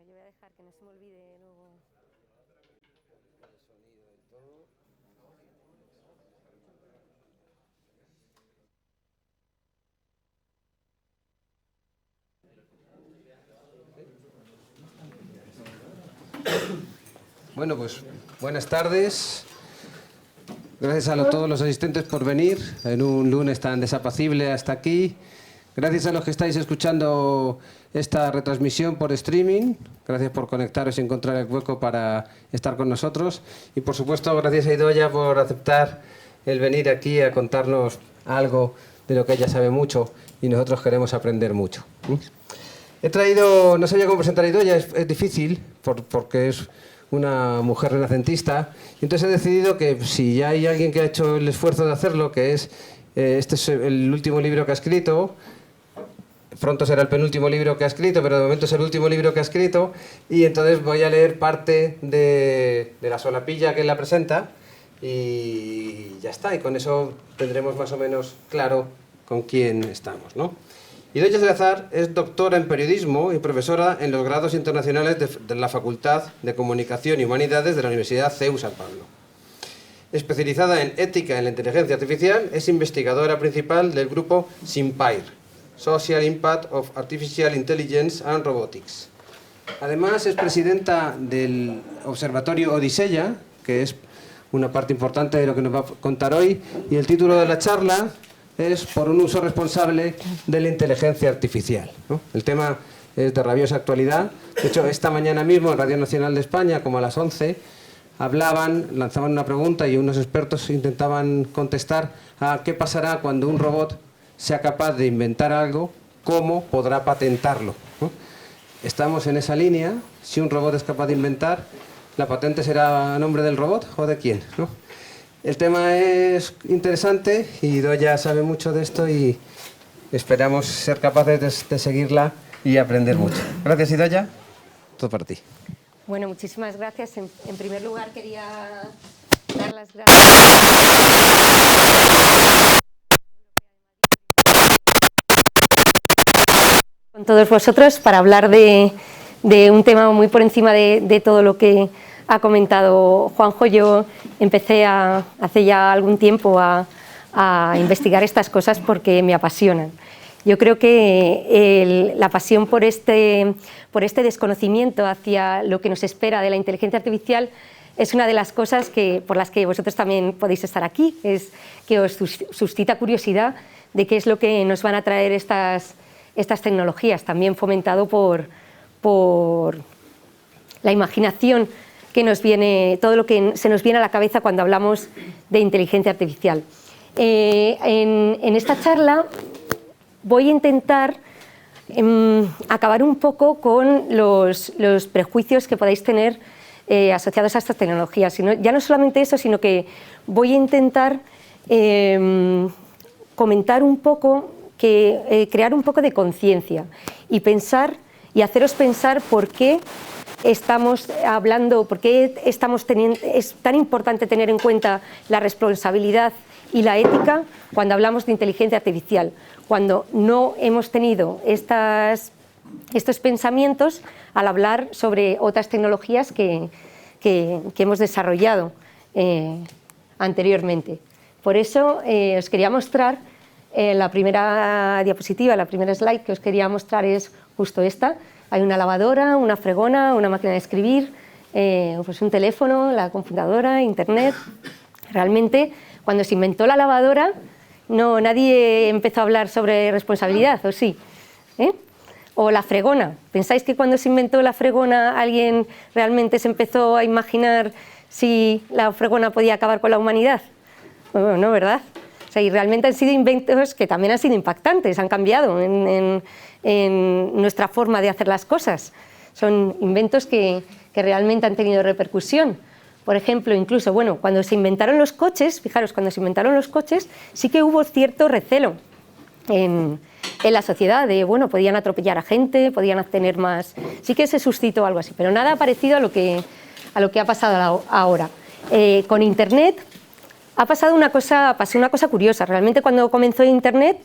yo voy a dejar que no se me olvide luego. El sonido del todo. Bueno, pues buenas tardes. Gracias a todos los asistentes por venir en un lunes tan desapacible hasta aquí. Gracias a los que estáis escuchando esta retransmisión por streaming. Gracias por conectaros y encontrar el hueco para estar con nosotros. Y por supuesto, gracias a Idoia por aceptar el venir aquí a contarnos algo de lo que ella sabe mucho y nosotros queremos aprender mucho. He traído, no sabía cómo presentar a Idoia, es difícil porque es una mujer renacentista, y entonces he decidido que si ya hay alguien que ha hecho el esfuerzo de hacerlo, que es este es el último libro que ha escrito, pronto será el penúltimo libro que ha escrito, pero de momento es el último libro que ha escrito, y entonces voy a leer parte de la solapilla que la presenta, y ya está, y con eso tendremos más o menos claro con quién estamos, ¿no? Idoia Salazar es doctora en periodismo y profesora en los grados internacionales de la Facultad de Comunicación y Humanidades de la Universidad CEU San Pablo. Especializada en ética en la inteligencia artificial, es investigadora principal del grupo SIMPAIR, Social Impact of Artificial Intelligence and Robotics. Además, es presidenta del Observatorio Odiseya, que es una parte importante de lo que nos va a contar hoy, y el título de la charla es por un uso responsable de la inteligencia artificial, ¿no? El tema es de rabiosa actualidad. De hecho, esta mañana mismo en Radio Nacional de España, como a las 11, lanzaban una pregunta y unos expertos intentaban contestar a qué pasará cuando un robot sea capaz de inventar algo, cómo podrá patentarlo, ¿no? Estamos en esa línea. Si un robot es capaz de inventar, ¿la patente será a nombre del robot o de quién, ¿no? El tema es interesante y Idoia sabe mucho de esto y esperamos ser capaces de seguirla y aprender mucho. Gracias, Idoia. Todo para ti. Bueno, muchísimas gracias. En primer lugar, quería dar las gracias con todos vosotros para hablar de un tema muy por encima de todo lo que ha comentado Juanjo. Yo empecé hace ya algún tiempo a investigar estas cosas porque me apasionan. Yo creo que la pasión por este desconocimiento hacia lo que nos espera de la inteligencia artificial es una de las cosas por las que vosotros también podéis estar aquí, es que os suscita curiosidad de qué es lo que nos van a traer estas tecnologías, también fomentado por la imaginación que nos viene, todo lo que se nos viene a la cabeza cuando hablamos de inteligencia artificial. En esta charla voy a intentar acabar un poco con los prejuicios que podáis tener asociados a estas tecnologías. Ya no solamente eso, sino que voy a intentar comentar un poco, crear un poco de conciencia y pensar y haceros pensar por qué estamos hablando, por qué es tan importante tener en cuenta la responsabilidad y la ética cuando hablamos de inteligencia artificial, cuando no hemos tenido estos pensamientos al hablar sobre otras tecnologías que hemos desarrollado anteriormente. Por eso os quería mostrar la primera diapositiva, la primera slide que os quería mostrar es justo esta. Hay una lavadora, una fregona, una máquina de escribir, pues un teléfono, la computadora, internet. Realmente, cuando se inventó la lavadora, nadie empezó a hablar sobre responsabilidad, ¿o sí? O la fregona. ¿Pensáis que cuando se inventó la fregona alguien realmente se empezó a imaginar si la fregona podía acabar con la humanidad? Bueno, no, ¿verdad? O sea, y realmente han sido inventos que también han sido impactantes, han cambiado en nuestra forma de hacer las cosas. Son inventos que realmente han tenido repercusión. Por ejemplo, incluso, bueno, cuando se inventaron los coches, fijaros, cuando se inventaron los coches, sí que hubo cierto recelo en la sociedad de, bueno, podían atropellar a gente, podían tener más... Sí que se suscitó algo así, pero nada parecido a lo que ha pasado ahora. Con Internet pasó una cosa curiosa. Realmente cuando comenzó Internet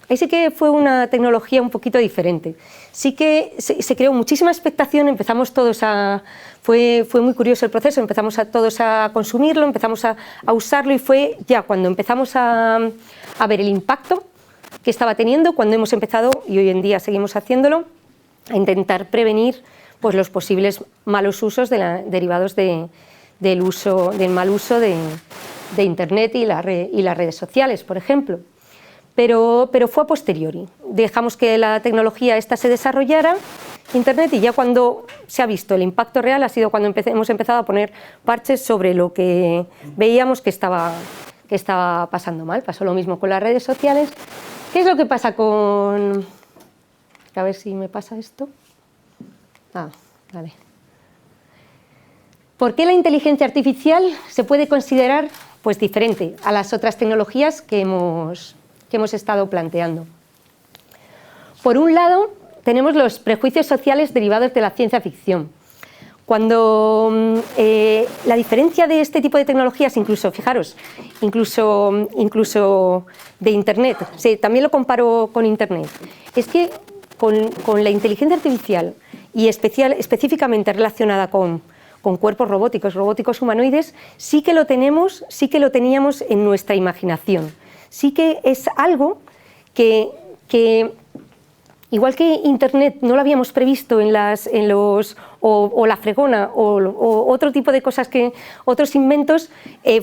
Ahí sí que fue una tecnología un poquito diferente. Sí que se creó muchísima expectación, empezamos todos a... Fue muy curioso el proceso, empezamos todos a consumirlo, empezamos a usarlo, y fue ya cuando empezamos a ver el impacto que estaba teniendo, cuando hemos empezado, y hoy en día seguimos haciéndolo, a intentar prevenir pues, los posibles malos usos derivados del mal uso de Internet y las redes sociales, por ejemplo. Pero fue a posteriori. Dejamos que la tecnología esta se desarrollara, Internet, y ya cuando se ha visto el impacto real ha sido cuando hemos empezado a poner parches sobre lo que veíamos que estaba pasando mal. Pasó lo mismo con las redes sociales. ¿Qué es lo que pasa con...? A ver si me pasa esto. Vale. ¿Por qué la inteligencia artificial se puede considerar pues, diferente a las otras tecnologías que hemos estado planteando? Por un lado, tenemos los prejuicios sociales derivados de la ciencia ficción. Cuando la diferencia de este tipo de tecnologías, incluso, fijaros, incluso de Internet, sí, también lo comparo con Internet, es que con la inteligencia artificial y específicamente relacionada con cuerpos robóticos humanoides, sí que lo teníamos en nuestra imaginación. Sí que es algo que igual que Internet no lo habíamos previsto o la fregona o otro tipo de cosas, otros inventos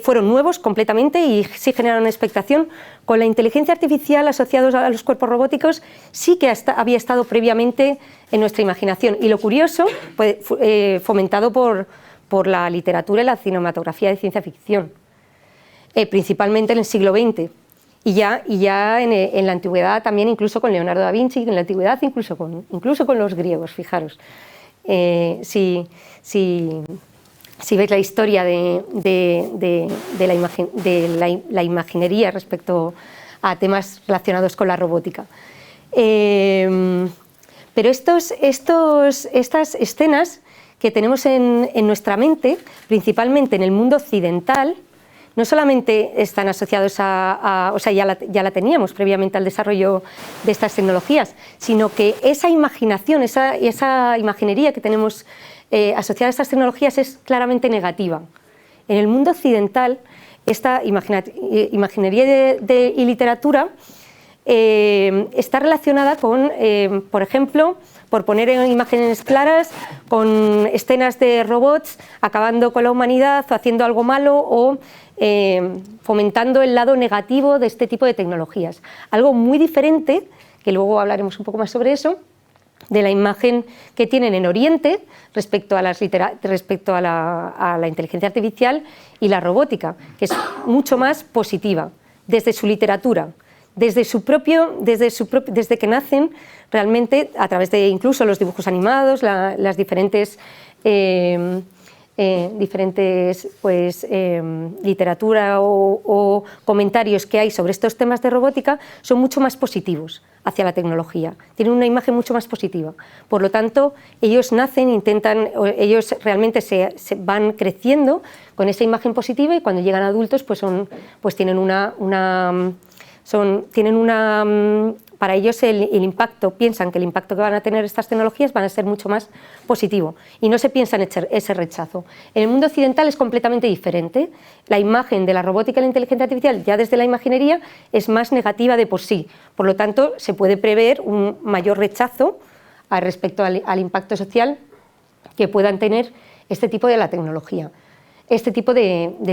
fueron nuevos completamente y sí generaron expectación, con la inteligencia artificial asociados a los cuerpos robóticos sí que había estado previamente en nuestra imaginación. Y lo curioso, pues, fomentado por la literatura y la cinematografía de ciencia ficción, principalmente en el siglo XX. Y ya en la antigüedad también, incluso con Leonardo da Vinci, en la antigüedad incluso con los griegos, fijaros. Si veis la historia de la imaginería respecto a temas relacionados con la robótica. Pero estas escenas que tenemos en nuestra mente, principalmente en el mundo occidental, no solamente están asociados o sea, ya la teníamos previamente al desarrollo de estas tecnologías, sino que esa imaginación, esa imaginería que tenemos asociada a estas tecnologías es claramente negativa. En el mundo occidental, esta imaginería y literatura está relacionada con, por ejemplo, por poner imágenes claras, con escenas de robots acabando con la humanidad o haciendo algo malo o fomentando el lado negativo de este tipo de tecnologías. Algo muy diferente, que luego hablaremos un poco más sobre eso, de la imagen que tienen en Oriente respecto a la inteligencia artificial y la robótica, que es mucho más positiva, desde su literatura, desde que nacen realmente, a través de incluso los dibujos animados, las diferentes literatura o comentarios que hay sobre estos temas de robótica, son mucho más positivos hacia la tecnología, tienen una imagen mucho más positiva. Por lo tanto, ellos ellos realmente se van creciendo con esa imagen positiva, y cuando llegan adultos para ellos el impacto, piensan que el impacto que van a tener estas tecnologías van a ser mucho más positivo y no se piensa en ese rechazo. En el mundo occidental es completamente diferente. La imagen de la robótica y la inteligencia artificial, ya desde la imaginería, es más negativa de por sí. Por lo tanto, se puede prever un mayor rechazo respecto al impacto social que puedan tener este tipo de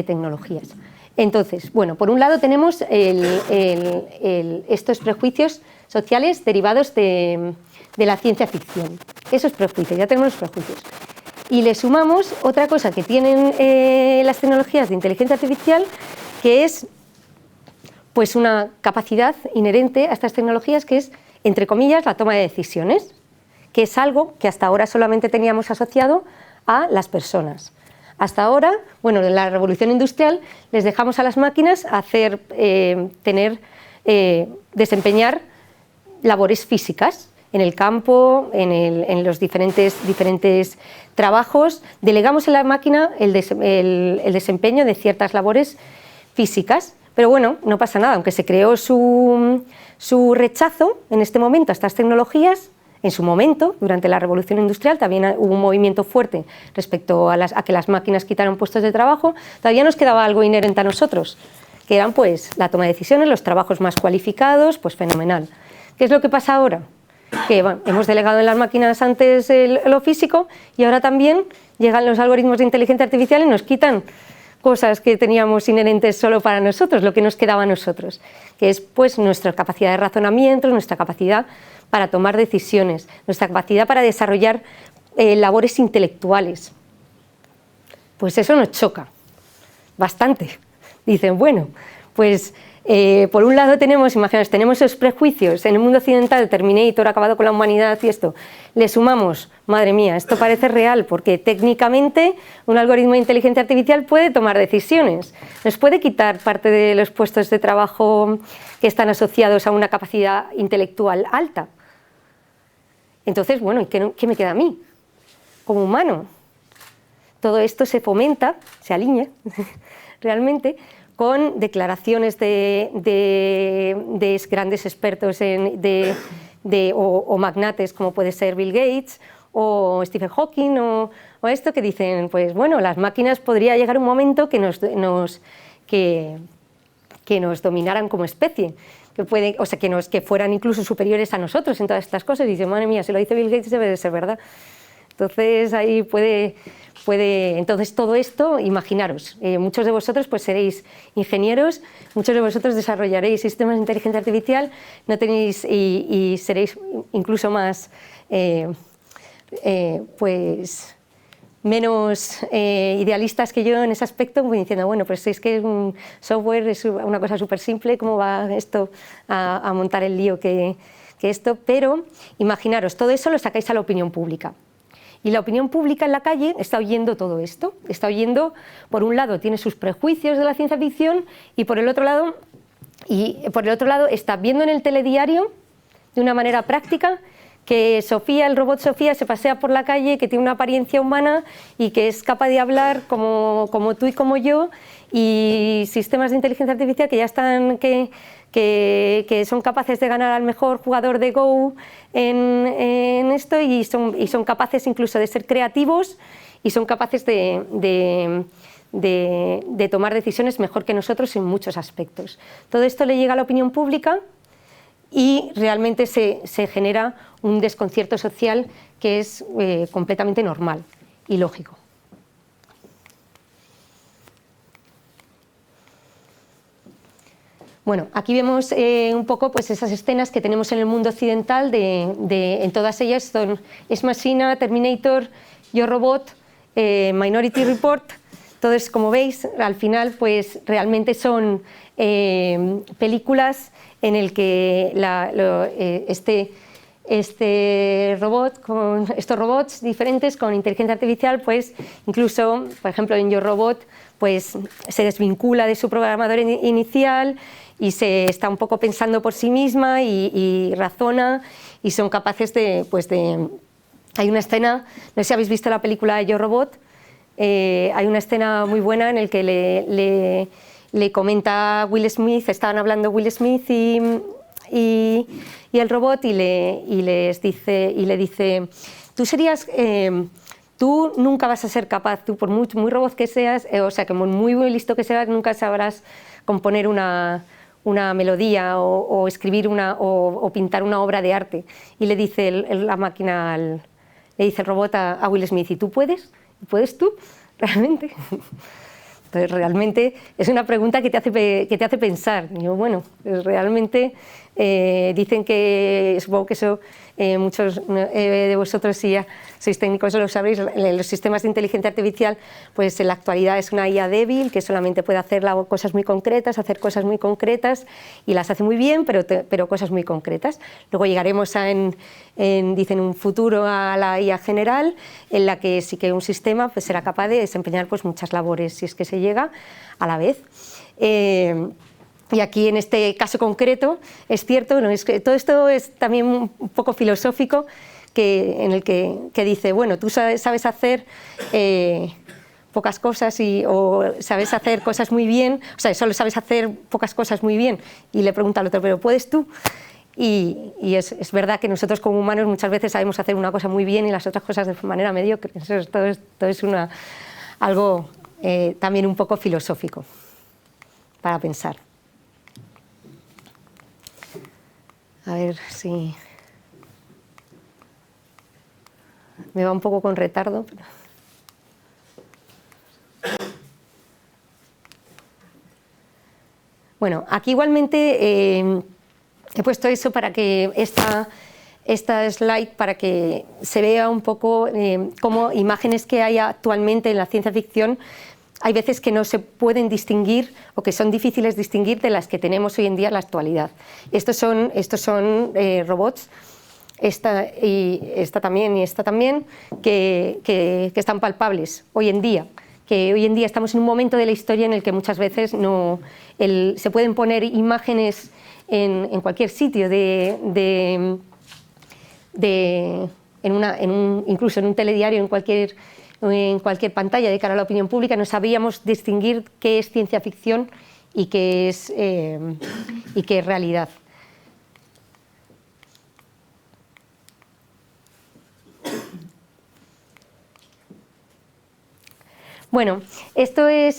tecnologías. Entonces, bueno, por un lado tenemos estos prejuicios sociales derivados de la ciencia ficción. Esos prejuicios, ya tenemos los prejuicios. Y le sumamos otra cosa que tienen las tecnologías de inteligencia artificial, que es pues una capacidad inherente a estas tecnologías, que es, entre comillas, la toma de decisiones, que es algo que hasta ahora solamente teníamos asociado a las personas. Hasta ahora, bueno, en la revolución industrial les dejamos a las máquinas desempeñar labores físicas en el campo, en los diferentes trabajos. Delegamos en la máquina el desempeño de ciertas labores físicas, Pero bueno, no pasa nada, aunque se creó su rechazo en este momento a estas tecnologías. En su momento, durante la Revolución Industrial, también hubo un movimiento fuerte respecto a que las máquinas quitaran puestos de trabajo. Todavía nos quedaba algo inherente a nosotros, que eran pues la toma de decisiones, los trabajos más cualificados, pues fenomenal. ¿Qué es lo que pasa ahora? Que bueno, hemos delegado en las máquinas antes lo físico y ahora también llegan los algoritmos de inteligencia artificial y nos quitan cosas que teníamos inherentes solo para nosotros, lo que nos quedaba a nosotros, que es pues nuestra capacidad de razonamiento, nuestra capacidad para tomar decisiones, nuestra capacidad para desarrollar labores intelectuales. Pues eso nos choca bastante. Dicen, bueno, pues por un lado tenemos, imaginaos, tenemos esos prejuicios en el mundo occidental, Terminator, acabado con la humanidad y esto, le sumamos, madre mía, esto parece real, porque técnicamente un algoritmo de inteligencia artificial puede tomar decisiones, nos puede quitar parte de los puestos de trabajo que están asociados a una capacidad intelectual alta. Entonces, bueno, ¿y qué me queda a mí como humano? Todo esto se fomenta, se alinea realmente con declaraciones de grandes expertos o magnates como puede ser Bill Gates o Stephen Hawking o esto, que dicen, pues bueno, las máquinas podría llegar un momento que nos dominaran como especie, que fueran incluso superiores a nosotros en todas estas cosas. Y dicen, madre mía, si lo dice Bill Gates debe de ser verdad. Entonces ahí entonces todo esto, imaginaros, muchos de vosotros pues seréis ingenieros, muchos de vosotros desarrollaréis sistemas de inteligencia artificial, no tenéis y seréis incluso más pues menos idealistas que yo en ese aspecto, pues diciendo, bueno, pues es que un software es una cosa súper simple, ¿cómo va esto a montar el lío que esto? Pero imaginaros, todo eso lo sacáis a la opinión pública. Y la opinión pública en la calle está oyendo todo esto, está oyendo, por un lado, tiene sus prejuicios de la ciencia ficción y por el otro lado está viendo en el telediario, de una manera práctica, que Sofía, el robot Sofía, se pasea por la calle, que tiene una apariencia humana y que es capaz de hablar como tú y como yo, y sistemas de inteligencia artificial que ya están, que son capaces de ganar al mejor jugador de Go en esto y son capaces incluso de ser creativos y son capaces de tomar decisiones mejor que nosotros en muchos aspectos. Todo esto le llega a la opinión pública y realmente se genera un desconcierto social que es completamente normal y lógico. Bueno, aquí vemos un poco pues, esas escenas que tenemos en el mundo occidental, en todas ellas son Ex Machina, Terminator, Yo Robot, Minority Report. Entonces, como veis, al final pues, realmente son películas en el que estos robots diferentes con inteligencia artificial, pues incluso, por ejemplo, en Yo Robot, pues se desvincula de su programador inicial y se está un poco pensando por sí misma y razona y son capaces Hay una escena, no sé si habéis visto la película Yo Robot, hay una escena muy buena en la que le comenta Will Smith, estaban hablando Will Smith y el robot y le dice, tú nunca vas a ser capaz, tú por muy robot que seas, o sea, que muy listo que seas, nunca sabrás componer una melodía o escribir o pintar una obra de arte. Y le dice la máquina, le dice el robot a Will Smith, ¿y tú puedes? ¿Puedes tú? ¿Realmente? Entonces, realmente es una pregunta que te hace pensar. Y yo, bueno, realmente dicen que, supongo que eso muchos de vosotros, si ya sois técnicos, lo sabréis, los sistemas de inteligencia artificial, pues en la actualidad es una IA débil que solamente puede hacer cosas muy concretas, y las hace muy bien, pero cosas muy concretas. Luego llegaremos dicen un futuro a la IA general, en la que sí que un sistema pues, será capaz de desempeñar pues, muchas labores, si es que se llega a la vez. Y aquí en este caso concreto es cierto, ¿no? Es que todo esto es también un poco filosófico, en el que dice, bueno, tú sabes hacer pocas cosas o sabes hacer cosas muy bien, o sea, solo sabes hacer pocas cosas muy bien, y le pregunta al otro, ¿pero puedes tú? Y es verdad que nosotros como humanos muchas veces sabemos hacer una cosa muy bien y las otras cosas de manera mediocre. Todo es algo también un poco filosófico para pensar. A ver si me va un poco con retardo. Pero... Bueno, aquí igualmente he puesto eso para que esta slide, para que se vea un poco cómo imágenes que hay actualmente en la ciencia ficción hay veces que no se pueden distinguir o que son difíciles distinguir de las que tenemos hoy en día en la actualidad. Estos son robots, esta también y esta también, que están palpables hoy en día. Que hoy en día estamos en un momento de la historia en el que muchas veces se pueden poner imágenes en cualquier sitio, incluso en un telediario, en cualquier pantalla de cara a la opinión pública. No sabíamos distinguir qué es ciencia ficción y qué es realidad. Bueno, esto es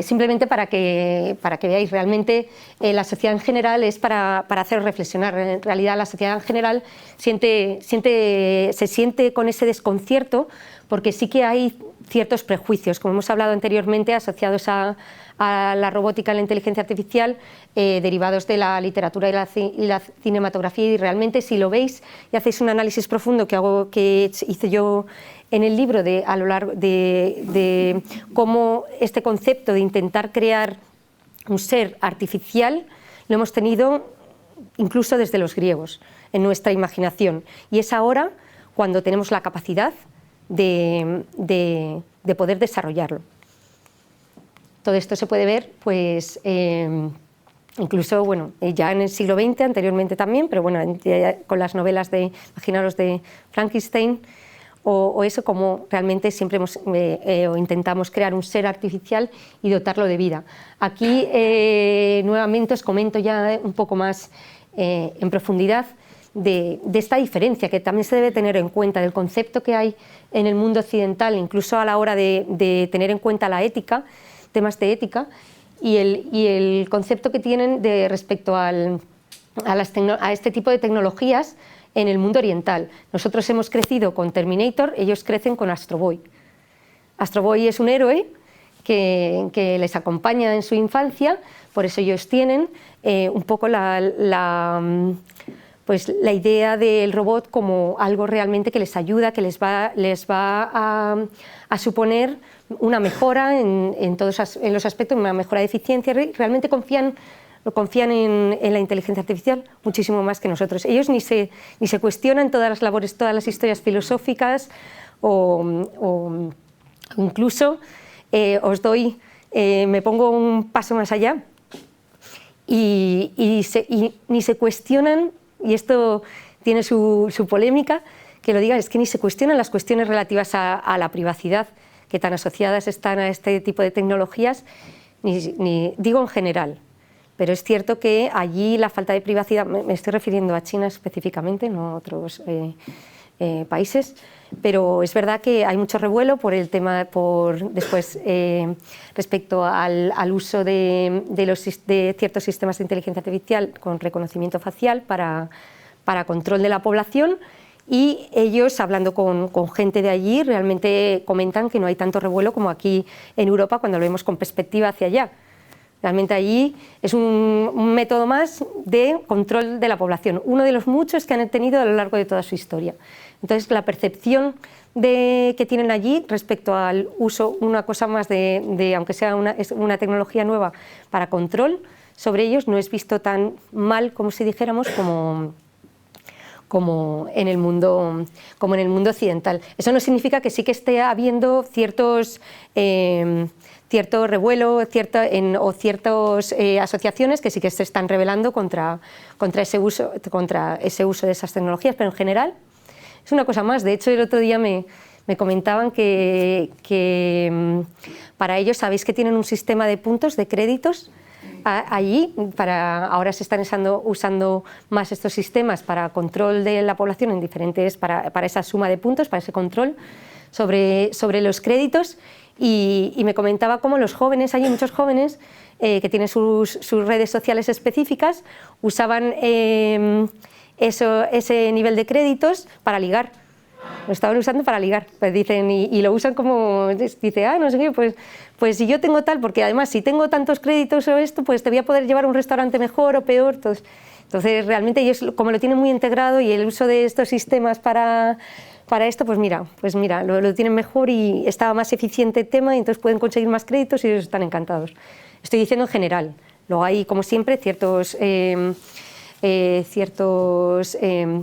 simplemente para que veáis, realmente la sociedad en general es para hacer reflexionar. En realidad la sociedad en general se siente con ese desconcierto porque sí que hay ciertos prejuicios, como hemos hablado anteriormente, asociados a la robótica y la inteligencia artificial, derivados de la literatura y la cinematografía, y realmente si lo veis y hacéis un análisis profundo que hice yo en el libro a lo largo de cómo este concepto de intentar crear un ser artificial lo hemos tenido incluso desde los griegos, en nuestra imaginación, y es ahora cuando tenemos la capacidad de poder desarrollarlo. Todo esto se puede ver pues, incluso bueno, ya en el siglo XX, anteriormente también, pero bueno, con las novelas imaginaros de Frankenstein, o eso, como realmente siempre intentamos crear un ser artificial y dotarlo de vida. Aquí nuevamente os comento ya un poco más en profundidad de esta diferencia que también se debe tener en cuenta del concepto que hay en el mundo occidental, incluso a la hora de tener en cuenta la ética, temas de ética, y el concepto que tienen respecto a este tipo de tecnologías en el mundo oriental. Nosotros hemos crecido con Terminator, ellos crecen con Astro Boy. Astro Boy es un héroe que les acompaña en su infancia, por eso ellos tienen un poco la idea del robot como algo realmente que les ayuda, que les va a suponer una mejora en los aspectos, una mejora de eficiencia. Realmente confían en la inteligencia artificial muchísimo más que nosotros. Ellos ni se cuestionan todas las labores, todas las historias filosóficas o incluso me pongo un paso más allá y ni se cuestionan, y esto tiene su polémica, que lo diga, es que ni se cuestionan las cuestiones relativas a la privacidad que tan asociadas están a este tipo de tecnologías, ni digo en general. Pero es cierto que allí la falta de privacidad, me estoy refiriendo a China específicamente, no a otros países, pero es verdad que hay mucho revuelo por el tema, después respecto al uso de ciertos sistemas de inteligencia artificial con reconocimiento facial para control de la población, y ellos, hablando con gente de allí, realmente comentan que no hay tanto revuelo como aquí en Europa cuando lo vemos con perspectiva hacia allá. Realmente allí es un método más de control de la población, uno de los muchos que han tenido a lo largo de toda su historia. Entonces, la percepción que tienen allí respecto al uso, una cosa más aunque sea una tecnología nueva para control sobre ellos, no es visto tan mal, como si dijéramos, como en el mundo occidental. Eso no significa que sí que esté habiendo cierto revuelo o ciertas asociaciones que sí que se están rebelando contra ese uso de esas tecnologías, pero en general es una cosa más. De hecho, el otro día me Me comentaban que para ellos, sabéis que tienen un sistema de puntos, de créditos, allí, ahora se están usando más estos sistemas para control de la población en diferentes, para esa suma de puntos, para ese control sobre los créditos, y me comentaba cómo los jóvenes, hay muchos jóvenes que tienen sus redes sociales específicas, usaban ese nivel de créditos para ligar. Lo estaban usando para ligar, pues dicen, y lo usan como, dice, no sé qué, pues si yo tengo tal, porque además si tengo tantos créditos o esto, pues te voy a poder llevar a un restaurante mejor o peor. Entonces realmente ellos, como lo tienen muy integrado y el uso de estos sistemas para esto, pues mira, lo tienen mejor y está más eficiente el tema, y entonces pueden conseguir más créditos y ellos están encantados. Estoy diciendo en general. Luego hay, como siempre, ciertas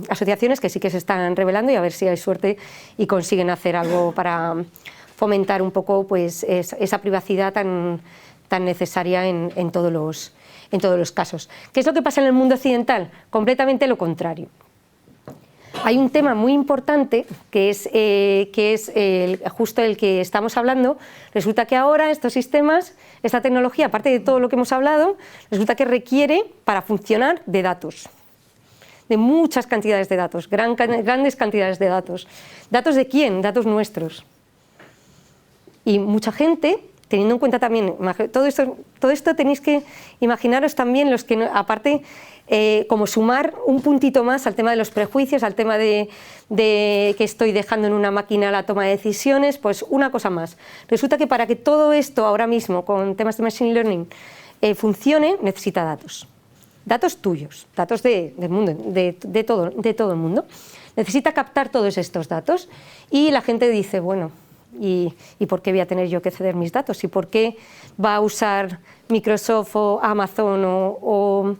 asociaciones que sí que se están revelando, y a ver si hay suerte y consiguen hacer algo para fomentar un poco pues, esa privacidad tan necesaria en todos los casos. ¿Qué es lo que pasa en el mundo occidental? Completamente lo contrario. Hay un tema muy importante que es justo el que estamos hablando. Resulta que ahora estos sistemas, esta tecnología, aparte de todo lo que hemos hablado, resulta que requiere para funcionar de datos, de muchas cantidades de datos, grandes cantidades de datos. ¿Datos de quién? Datos nuestros. Y mucha gente, teniendo en cuenta también, todo esto tenéis que imaginaros también los que, aparte, como sumar un puntito más al tema de los prejuicios, al tema de que estoy dejando en una máquina la toma de decisiones, pues una cosa más. Resulta que para que todo esto ahora mismo, con temas de Machine Learning, funcione, necesita datos. Datos tuyos, datos del mundo, de todo el mundo. Necesita captar todos estos datos, y la gente dice, bueno, ¿y por qué voy a tener yo que ceder mis datos? ¿Y por qué va a usar Microsoft o Amazon o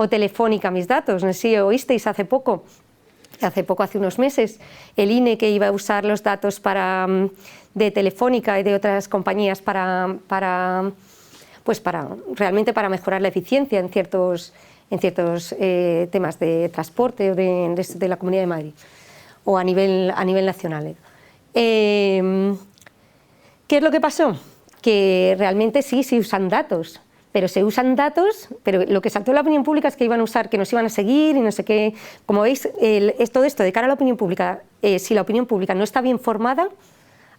Telefónica mis datos? No sé si oísteis hace unos meses, el INE que iba a usar los datos de Telefónica y de otras compañías realmente para mejorar la eficiencia en ciertos temas de transporte o de la Comunidad de Madrid o a nivel nacional. ¿Qué es lo que pasó? Que realmente sí usan datos, pero se usan datos, pero lo que saltó en la opinión pública es que iban a usar, que nos iban a seguir y no sé qué. Como veis, todo esto de cara a la opinión pública, si la opinión pública no está bien formada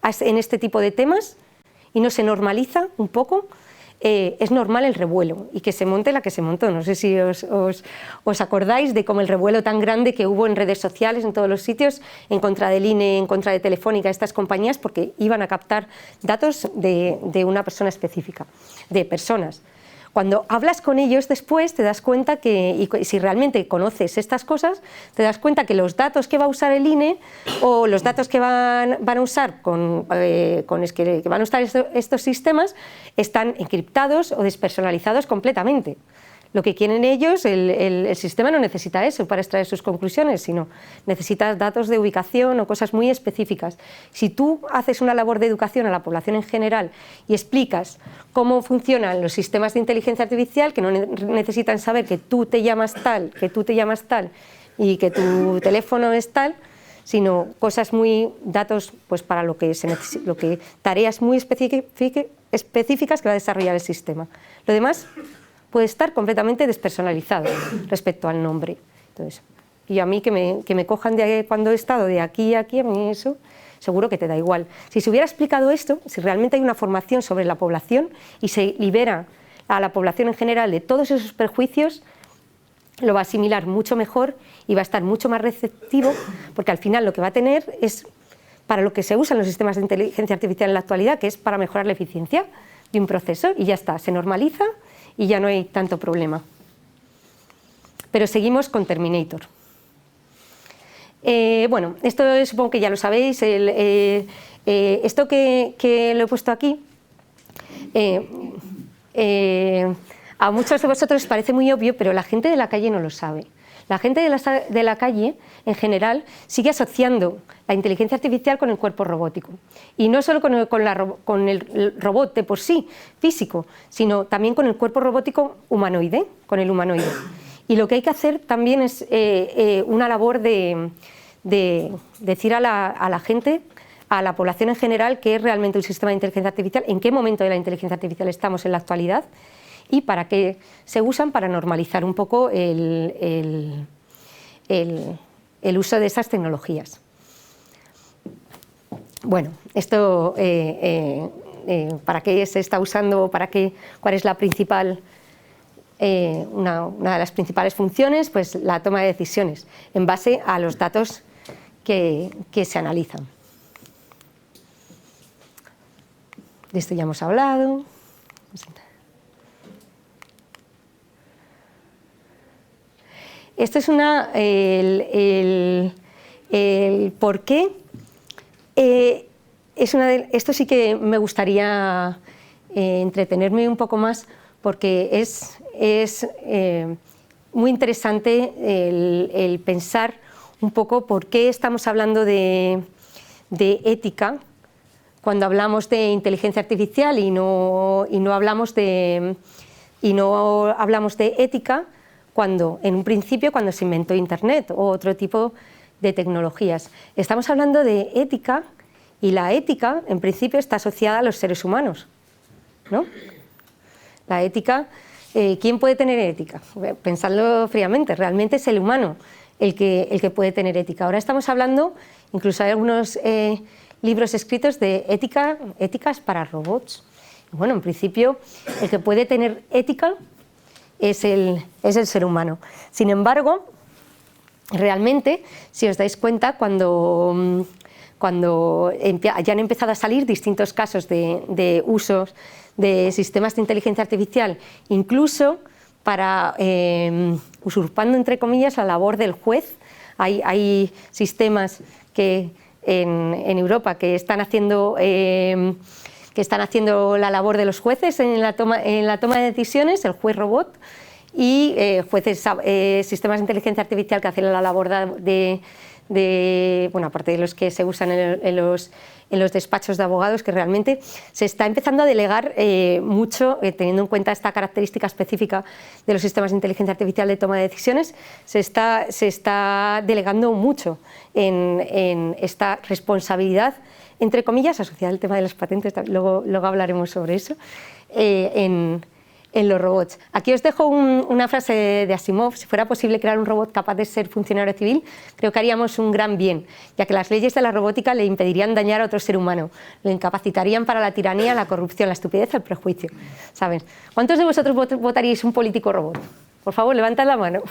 en este tipo de temas y no se normaliza un poco, es normal el revuelo y que se monte la que se montó. No sé si os acordáis de cómo el revuelo tan grande que hubo en redes sociales, en todos los sitios, en contra del INE, en contra de Telefónica, estas compañías, porque iban a captar datos de una persona específica, de personas. Cuando hablas con ellos después te das cuenta que, y si realmente conoces estas cosas, te das cuenta que los datos que va a usar el INE o los datos que van a usar que van a usar estos sistemas están encriptados o despersonalizados completamente. Lo que quieren ellos, el sistema no necesita eso para extraer sus conclusiones, sino necesitas datos de ubicación o cosas muy específicas. Si tú haces una labor de educación a la población en general y explicas cómo funcionan los sistemas de inteligencia artificial, que no necesitan saber que tú te llamas tal, y que tu teléfono es tal, sino datos pues para tareas muy específicas que va a desarrollar el sistema. Lo demás puede estar completamente despersonalizado respecto al nombre. Entonces, y a mí que me cojan cuando he estado de aquí a aquí, a mí eso seguro que te da igual. Si se hubiera explicado esto, si realmente hay una formación sobre la población y se libera a la población en general de todos esos prejuicios, lo va a asimilar mucho mejor y va a estar mucho más receptivo, porque al final lo que va a tener es para lo que se usan los sistemas de inteligencia artificial en la actualidad, que es para mejorar la eficiencia de un proceso, y ya está, se normaliza y ya no hay tanto problema. Pero seguimos con Terminator. Bueno, esto supongo que ya lo sabéis. Esto que lo he puesto aquí, a muchos de vosotros os parece muy obvio, pero la gente de la calle no lo sabe. La gente de la calle, en general, sigue asociando la inteligencia artificial con el cuerpo robótico. Y no solo con el robot de por sí, físico, sino también con el cuerpo robótico humanoide, con el humanoide. Y lo que hay que hacer también es una labor de decir a la gente, a la población en general qué es realmente un sistema de inteligencia artificial, en qué momento de la inteligencia artificial estamos en la actualidad y para qué se usan para normalizar un poco el uso de esas tecnologías. Bueno, esto ¿para qué se está usando? ¿Cuál es la principal, una de las principales funciones? Pues la toma de decisiones en base a los datos que se analizan. De esto ya hemos hablado. Esto es el por qué. Esto sí que me gustaría entretenerme un poco más, porque es muy interesante el pensar un poco por qué estamos hablando de ética cuando hablamos de inteligencia artificial y no hablamos de ética cuando, en un principio, cuando se inventó Internet o otro tipo de tecnologías. Estamos hablando de ética y la ética, en principio, está asociada a los seres humanos, ¿no? La ética, ¿quién puede tener ética? Pensadlo fríamente, realmente es el humano el que puede tener ética. Ahora estamos hablando, incluso hay algunos libros escritos de éticas para robots. Bueno, en principio, el que puede tener ética es el ser humano. Sin embargo, realmente, si os dais cuenta, cuando ya han empezado a salir distintos casos de usos de sistemas de inteligencia artificial, incluso para usurpando, entre comillas, la labor del juez. Hay sistemas que en Europa que están haciendo la labor de los jueces en la toma de decisiones, el juez robot, y sistemas de inteligencia artificial que hacen la labor bueno, aparte de los que se usan en los despachos de abogados, que realmente se está empezando a delegar mucho, teniendo en cuenta esta característica específica de los sistemas de inteligencia artificial de toma de decisiones, se está delegando mucho en esta responsabilidad, entre comillas, asociada al tema de las patentes, luego hablaremos sobre eso, en los robots. Aquí os dejo una frase de Asimov: si fuera posible crear un robot capaz de ser funcionario civil, creo que haríamos un gran bien, ya que las leyes de la robótica le impedirían dañar a otro ser humano, lo incapacitarían para la tiranía, la corrupción, la estupidez, el prejuicio. ¿Saben? ¿Cuántos de vosotros votaríais un político robot? Por favor, levantad la mano.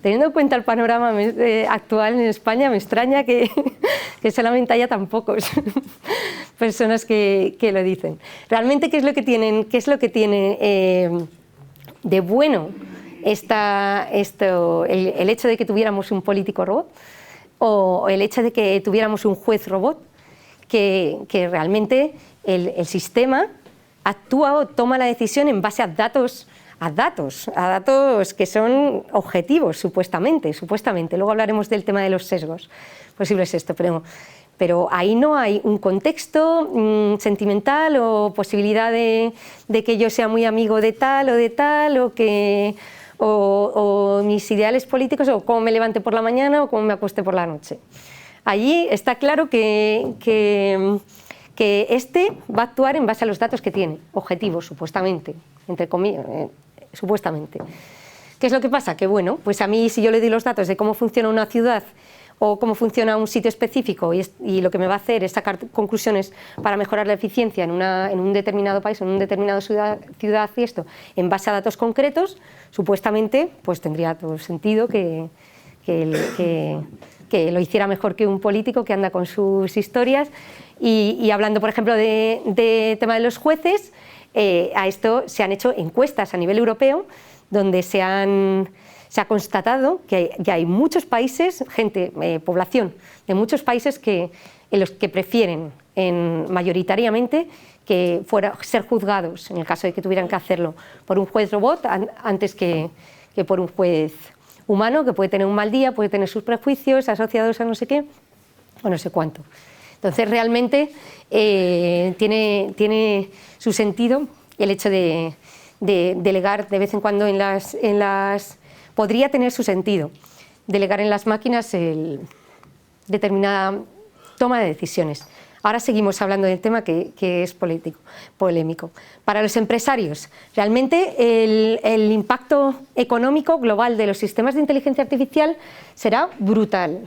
Teniendo en cuenta el panorama actual en España, me extraña que solamente haya tan pocos personas que lo dicen. Realmente, ¿qué es lo que tiene de bueno el hecho de que tuviéramos un político robot o el hecho de que tuviéramos un juez robot? Que realmente el sistema actúa o toma la decisión en base a datos que son objetivos, supuestamente. Luego hablaremos del tema de los sesgos posibles pero ahí no hay un contexto sentimental o posibilidad de que yo sea muy amigo de tal, o mis ideales políticos, o cómo me levante por la mañana o cómo me acueste por la noche. Allí está claro que este va a actuar en base a los datos que tiene, objetivos, supuestamente, entre comillas, supuestamente. ¿Qué es lo que pasa? Que bueno, pues a mí, si yo le doy los datos de cómo funciona una ciudad o cómo funciona un sitio específico y lo que me va a hacer es sacar conclusiones para mejorar la eficiencia en un determinado país, en una determinada ciudad y esto, en base a datos concretos, supuestamente pues tendría todo el sentido que lo hiciera mejor que un político que anda con sus historias. Y hablando, por ejemplo, de tema de los jueces, a esto se han hecho encuestas a nivel europeo donde se ha constatado que ya hay muchos países, población de muchos países en los que prefieren mayoritariamente que ser juzgados, en el caso de que tuvieran que hacerlo, por un juez robot antes que por un juez humano, que puede tener un mal día, puede tener sus prejuicios asociados a no sé qué o no sé cuánto. Entonces realmente tiene su sentido el hecho de delegar de vez en cuando podría tener su sentido delegar en las máquinas determinada toma de decisiones. Ahora seguimos hablando del tema que es polémico. Para los empresarios, realmente el impacto económico global de los sistemas de inteligencia artificial será brutal.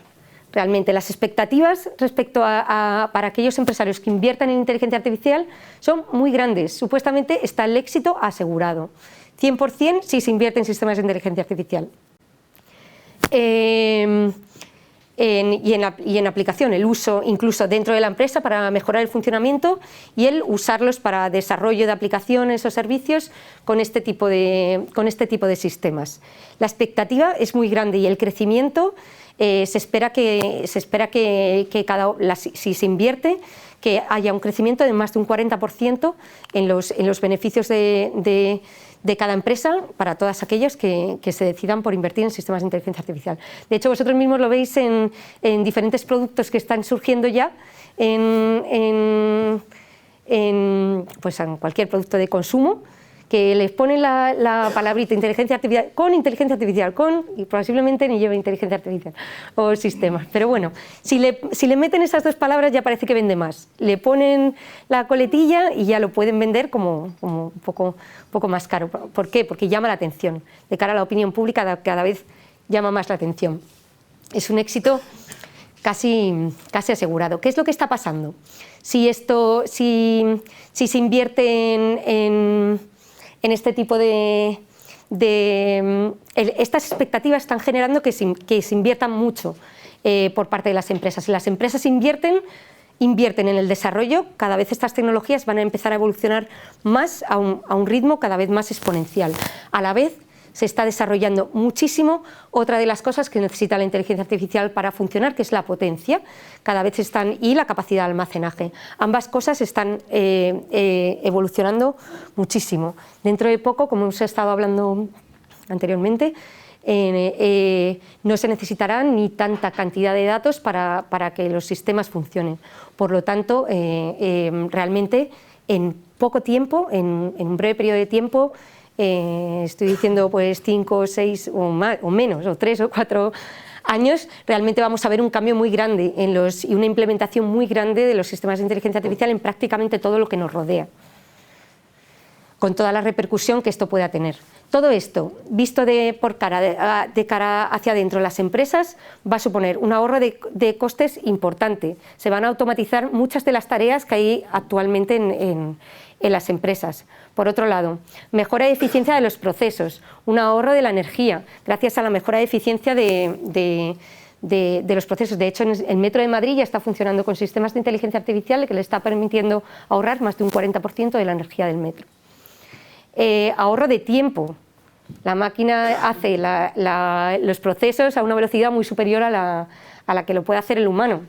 Realmente las expectativas respecto para aquellos empresarios que inviertan en inteligencia artificial son muy grandes. Supuestamente está el éxito asegurado. 100% si se invierte en sistemas de inteligencia artificial. Y en aplicación, el uso incluso dentro de la empresa para mejorar el funcionamiento y el usarlos para desarrollo de aplicaciones o servicios con este tipo de sistemas. La expectativa es muy grande y el crecimiento se espera que si se invierte, que haya un crecimiento de más de un 40% en los beneficios de cada empresa para todas aquellas que se decidan por invertir en sistemas de inteligencia artificial. De hecho, vosotros mismos lo veis en diferentes productos que están surgiendo ya en cualquier producto de consumo, que les ponen la palabrita inteligencia artificial, y posiblemente ni lleve inteligencia artificial o sistemas. Pero bueno, si le meten esas dos palabras ya parece que vende más. Le ponen la coletilla y ya lo pueden vender como un poco más caro. ¿Por qué? Porque llama la atención. De cara a la opinión pública cada vez llama más la atención. Es un éxito casi asegurado. ¿Qué es lo que está pasando? Si se invierte en este tipo estas expectativas están generando que se inviertan mucho por parte de las empresas. Si las empresas invierten en el desarrollo, cada vez estas tecnologías van a empezar a evolucionar más a un ritmo cada vez más exponencial. A la vez se está desarrollando muchísimo otra de las cosas que necesita la inteligencia artificial para funcionar, que es la potencia, y la capacidad de almacenaje. Ambas cosas están evolucionando muchísimo. Dentro de poco, como hemos estado hablando anteriormente, no se necesitará ni tanta cantidad de datos para que los sistemas funcionen. Por lo tanto, realmente en poco tiempo, en un breve periodo de tiempo, estoy diciendo pues 5, 6 o menos, o 3 o 4 años, realmente vamos a ver un cambio muy grande y una implementación muy grande de los sistemas de inteligencia artificial en prácticamente todo lo que nos rodea, con toda la repercusión que esto pueda tener. Todo esto, visto de cara hacia adentro las empresas, va a suponer un ahorro de costes importante. Se van a automatizar muchas de las tareas que hay actualmente en las empresas. Por otro lado, mejora de eficiencia de los procesos, un ahorro de la energía, gracias a la mejora de eficiencia de los procesos. De hecho, el Metro de Madrid ya está funcionando con sistemas de inteligencia artificial que le está permitiendo ahorrar más de un 40% de la energía del metro. Ahorro de tiempo. La máquina hace los procesos a una velocidad muy superior a la que lo puede hacer el humano.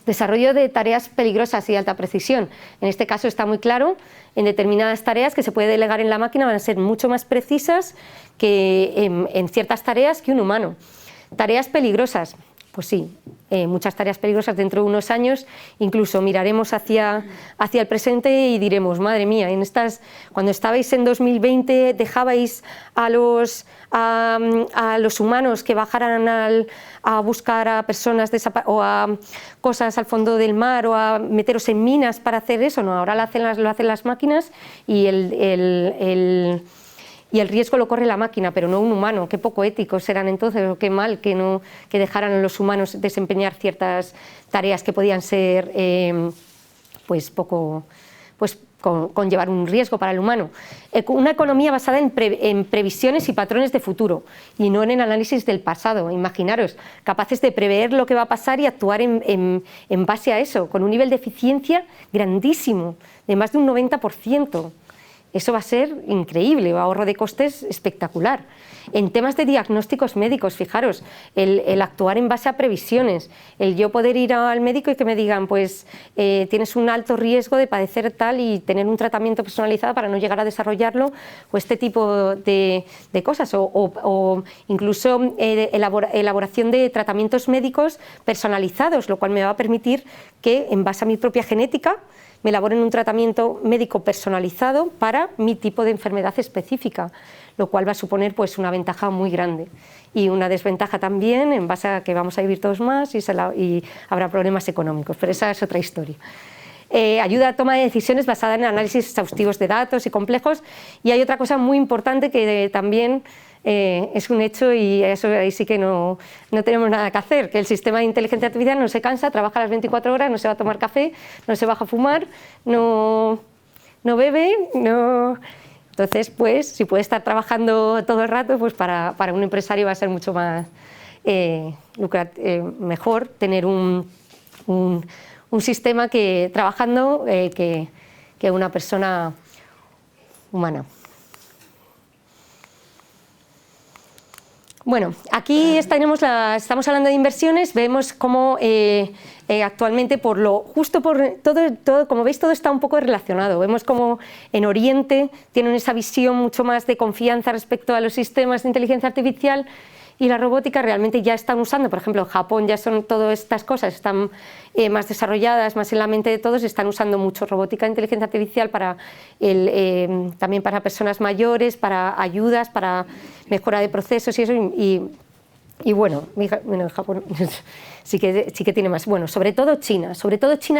Desarrollo de tareas peligrosas y de alta precisión. En este caso está muy claro, en determinadas tareas que se puede delegar en la máquina van a ser mucho más precisas que en ciertas tareas que un humano. Tareas peligrosas. Pues sí, muchas tareas peligrosas dentro de unos años, incluso miraremos hacia el presente y diremos, madre mía, cuando estabais en 2020 dejabais a los humanos que bajaran a buscar a personas o a cosas al fondo del mar o a meteros en minas para hacer eso, no, ahora lo hacen las máquinas y el riesgo lo corre la máquina, pero no un humano. Qué poco éticos eran entonces, o qué mal que dejaran a los humanos desempeñar ciertas tareas que podían ser conllevar un riesgo para el humano. Una economía basada en previsiones y patrones de futuro y no en el análisis del pasado. Imaginaros, capaces de prever lo que va a pasar y actuar en base a eso, con un nivel de eficiencia grandísimo, de más de un 90%. Eso va a ser increíble, ahorro de costes espectacular. En temas de diagnósticos médicos, fijaros, el actuar en base a previsiones, el yo poder ir al médico y que me digan, pues tienes un alto riesgo de padecer tal y tener un tratamiento personalizado para no llegar a desarrollarlo, o este tipo de cosas, o incluso elaboración de tratamientos médicos personalizados, lo cual me va a permitir que en base a mi propia genética me elaboren un tratamiento médico personalizado para mi tipo de enfermedad específica, lo cual va a suponer pues una ventaja muy grande y una desventaja también en base a que vamos a vivir todos más y habrá problemas económicos, pero esa es otra historia. Ayuda a toma de decisiones basada en análisis exhaustivos de datos y complejos, y hay otra cosa muy importante que también es un hecho, y eso ahí sí que no tenemos nada que hacer, que el sistema de inteligencia artificial no se cansa, trabaja las 24 horas, no se va a tomar café, no se baja a fumar, no bebe, no... Entonces, pues, si puede estar trabajando todo el rato, pues para un empresario va a ser mucho más mejor tener un sistema que trabajando que una persona humana. Bueno, aquí estamos hablando de inversiones, vemos cómo actualmente todo, como veis, todo está un poco relacionado. Vemos como en Oriente tienen esa visión mucho más de confianza respecto a los sistemas de inteligencia artificial, y la robótica realmente ya están usando, por ejemplo, en Japón ya son todas estas cosas, están más desarrolladas, más en la mente de todos, están usando mucho robótica e inteligencia artificial también para personas mayores, para ayudas, para mejora de procesos y eso, y bueno, en Japón sí que tiene más. Bueno, sobre todo China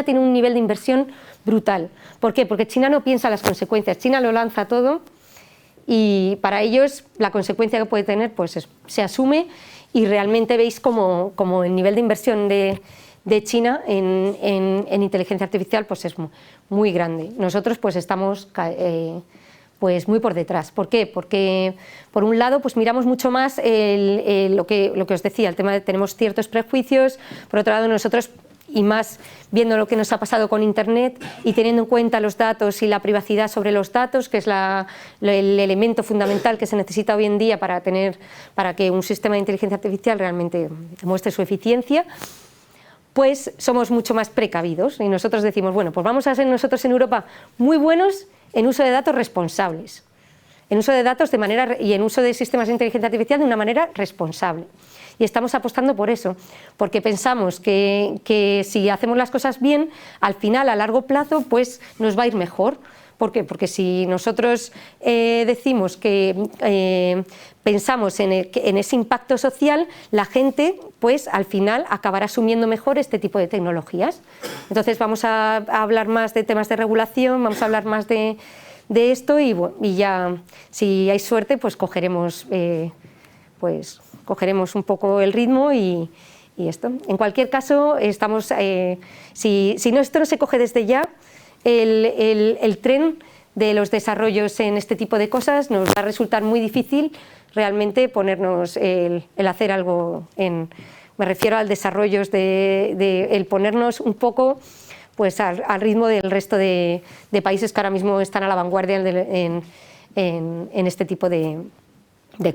tiene un nivel de inversión brutal. ¿Por qué? Porque China no piensa las consecuencias, China lo lanza todo, y para ellos la consecuencia que puede tener pues se asume, y realmente veis como el nivel de inversión de China en inteligencia artificial pues es muy grande. Nosotros pues estamos pues muy por detrás. ¿Por qué? Porque por un lado pues miramos mucho más lo que os decía, el tema de tenemos ciertos prejuicios, por otro lado nosotros, y más viendo lo que nos ha pasado con Internet y teniendo en cuenta los datos y la privacidad sobre los datos, que es el elemento fundamental que se necesita hoy en día para que un sistema de inteligencia artificial realmente muestre su eficiencia, pues somos mucho más precavidos, y nosotros decimos, bueno, pues vamos a ser nosotros en Europa muy buenos en uso de datos responsables, en uso de datos y en uso de sistemas de inteligencia artificial de una manera responsable. Y estamos apostando por eso, porque pensamos que si hacemos las cosas bien, al final, a largo plazo, pues nos va a ir mejor. ¿Por qué? Porque si nosotros decimos que pensamos en ese impacto social, la gente, pues al final acabará asumiendo mejor este tipo de tecnologías. Entonces vamos a hablar más de temas de regulación, vamos a hablar más de esto, y ya, si hay suerte, pues cogeremos un poco el ritmo y esto. En cualquier caso, si esto no se coge desde ya, el tren de los desarrollos en este tipo de cosas nos va a resultar muy difícil realmente ponernos el hacer algo me refiero al desarrollo el ponernos un poco pues al ritmo del resto de países que ahora mismo están a la vanguardia en este tipo de